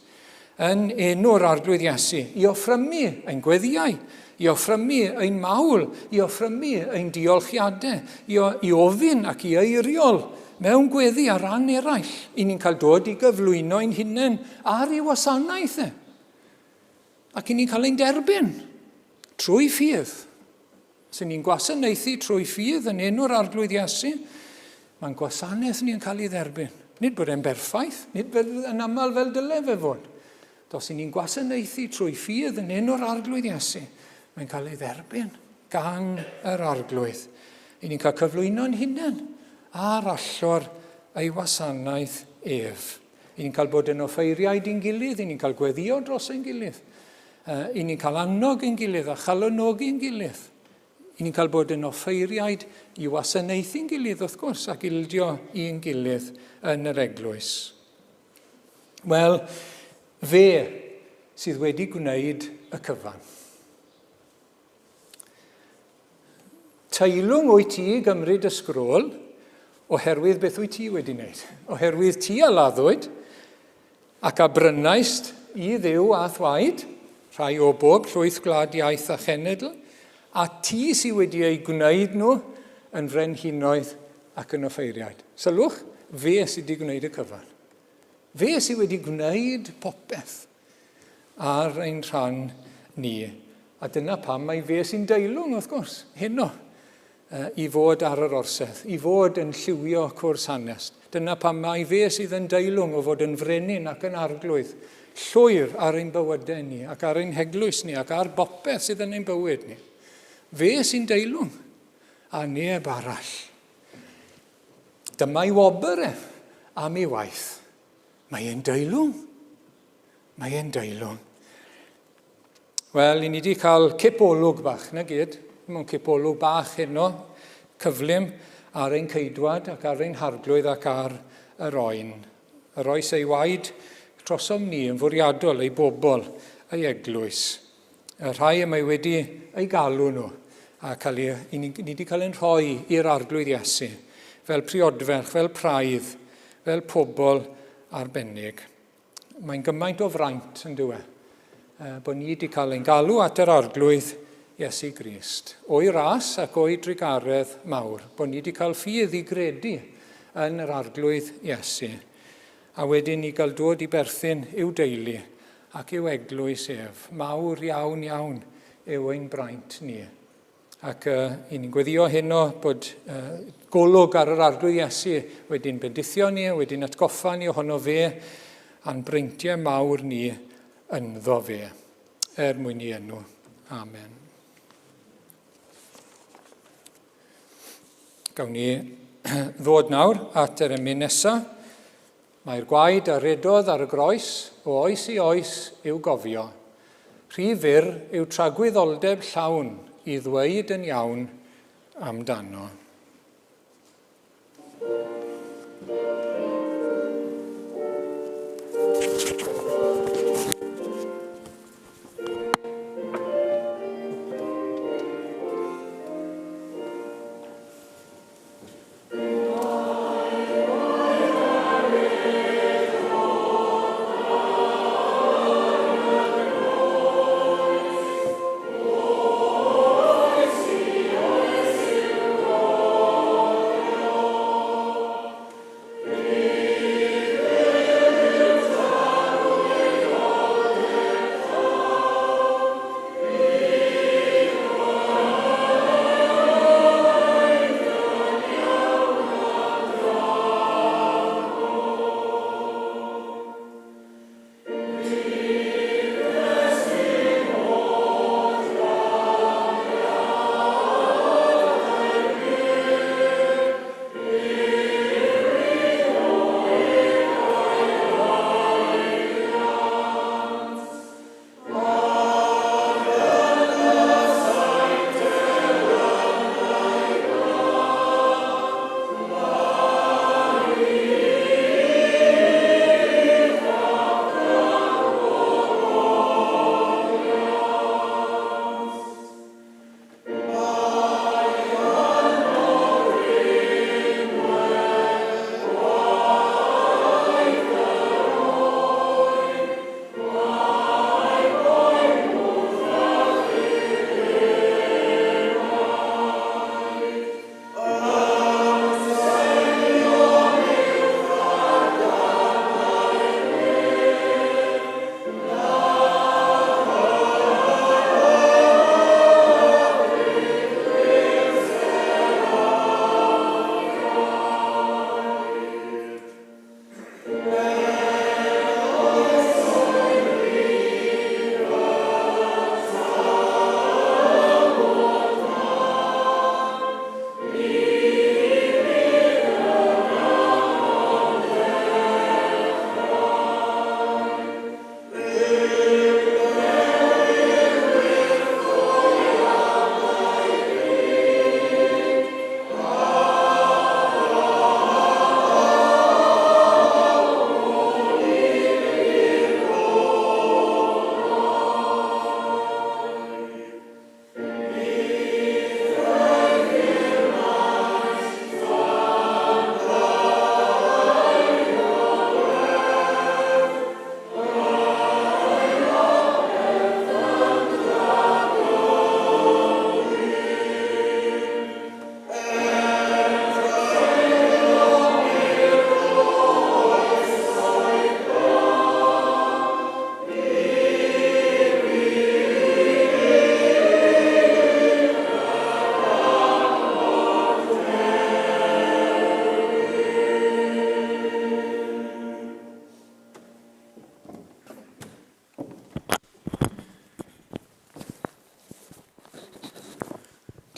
yn enw'r arglwydd Iesu, i offrymu ein gweddiau, i offrymu ein mawl, i offrymu ein diolchiadau, i ofyn ac i eiriol mewn gweddi ar ran eraill. I ni'n cael dod i gyflwyno ein hunain ar ei wasanaeth. Ac i ni'n cael ein derbyn trwy ffydd. Os ni'n gwasanaethu trwy ffydd yn enw'r arglwydd Iesu, mae'n gwasanaeth ni'n cael ei dderbyn. Nid bod e'n berffaith, nid yn aml fel dyle fe fod. Os ni'n gwasanaethu trwy ffydd yn enw'r arglwydd Iesu, mae'n cael ei dderbyn gan yr arglwydd. I ni'n cael cyflwyno'n hunain ar allor ei wasanaeth ef. I ni'n cael bod yn offeiriaid i'n gilydd, i ni'n cael gweddio dros ein gilydd. I ni'n cael annog ein gilydd a chalonogi ein gilydd. I ni'n cael bod yn offeiriaid i wasanaethu'n gilydd wrth gwrs ac ildio i'n gilydd yn yr eglwys. Wel, fe sydd wedi gwneud y cyfan. Teilwng wyt ti gymryd y sgrôl oherwydd beth wyt ti wedi wneud. Oherwydd ti a laddwyd ac a brynaist i Dduw a thwaed, rhai o bob llwyth gwlad iaith a chenedl, a ti sydd wedi ei gwneud nhw yn frenhinoedd ac yn offeiriaid. Sylwch, fe sydd wedi gwneud y cyfan. Fe sydd wedi gwneud popeth ar ein rhan ni. A dyna pam mae fe sy'n deilwng, wrth gwrs, heno, i fod ar yr orsedd, i fod yn lliwio cwrs hanes. Dyna pam mae fe sydd yn deilwng o fod yn frenin ac yn arglwydd, llwyr ar ein bywydau ni, ac ar ein heglwys ni, ac ar bopeth sydd yn ein bywyd ni. Fe sy'n deilwng, a neb arall. Dyma'i wobr am ei waith. Mae e'n deilwng. Mae e'n deilwng. Wel, i ni wedi cael cipolwg bach, na gyd. Mae'n cipolwg bach heno, cyflym ar ein ceidwad ac ar ein harglwydd ac ar yr oen. Yr oes ei waed trosom ni yn fwriadol ei bobl, ei eglwys. Y rhai yma wedi ei galw nhw a ni wedi cael ein rhoi i'r arglwydd Iesu fel priodferch, fel praidd, fel pobl arbennig. Mae'n gymaint o fraint yn dywe, bod ni wedi cael ein galw at yr arglwydd Iesu Grist, o'i ras ac o'i drigaredd mawr, bod ni wedi cael ffydd i gredu yn yr arglwydd Iesu, a wedyn ni gael dod i berthyn i'w deulu ac i'w eglwys ef. Mawr iawn, iawn yw ein braint ni. Ac i ni'n gweddio heno bod golwg ar yr arglwydd Iesu wedi'n bendithio ni, wedi'n atgoffa ni ohono fe, a'n breintiau mawr ni ynddo fe. Mwyn i enw. Amen. Gawn ni ddod nawr at yr emyn nesaf. Mae'r gwaed a redodd ar y groes, o oes i oes i'w gofio. Rhy fyr yw tragwyddoldeb llawn i ddweud yn iawn amdano. Oh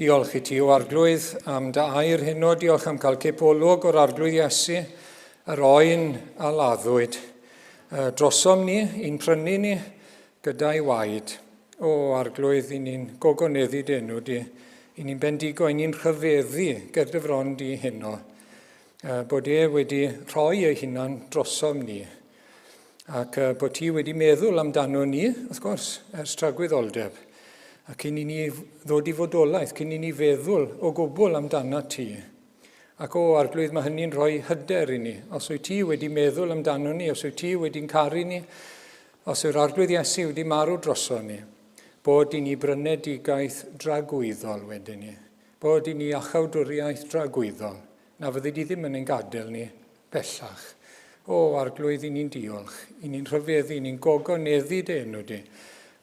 Diolch i ti o arglwydd am dy air heno. Diolch am cael cipolwg o'r arglwydd Iesu, yr oen a laddwyd. Drosom ni, i'n prynu ni gyda'i waed. O arglwydd, i ni'n gogoneddu dy enw di, i ni'n bendigo, i ni'n rhyfeddu gyda fron di heno. Bod e wedi rhoi ei hunan drosom ni. Ac bod ti wedi meddwl amdano ni, wrth gwrs, ers tragwyddoldeb. Ac cyn i ni ddod i fodolaeth, cyn i ni feddwl o gwbl amdano ti. Ac o arglwydd mae hynny'n rhoi hyder i ni. Os wyt ti wedi meddwl amdano ni, os wyt ti wedi'n caru ni, os yw'r arglwydd Iesu wedi marw droso ni, bod i ni brynedigaeth dragwyddol wedyn ni. Bod i ni achawdwriaeth dragwyddol. Na fyddi di ddim yn ein gadael ni bellach. O arglwydd, i ni'n diolch, i ni'n rhyfeddu, i ni'n gogoneddu dy enw di,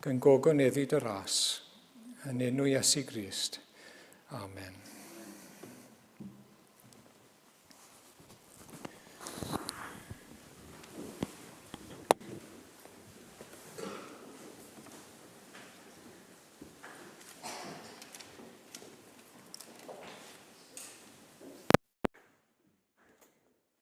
gan gogoneddu dy ras. Yn enw Iesu Grist. Amen.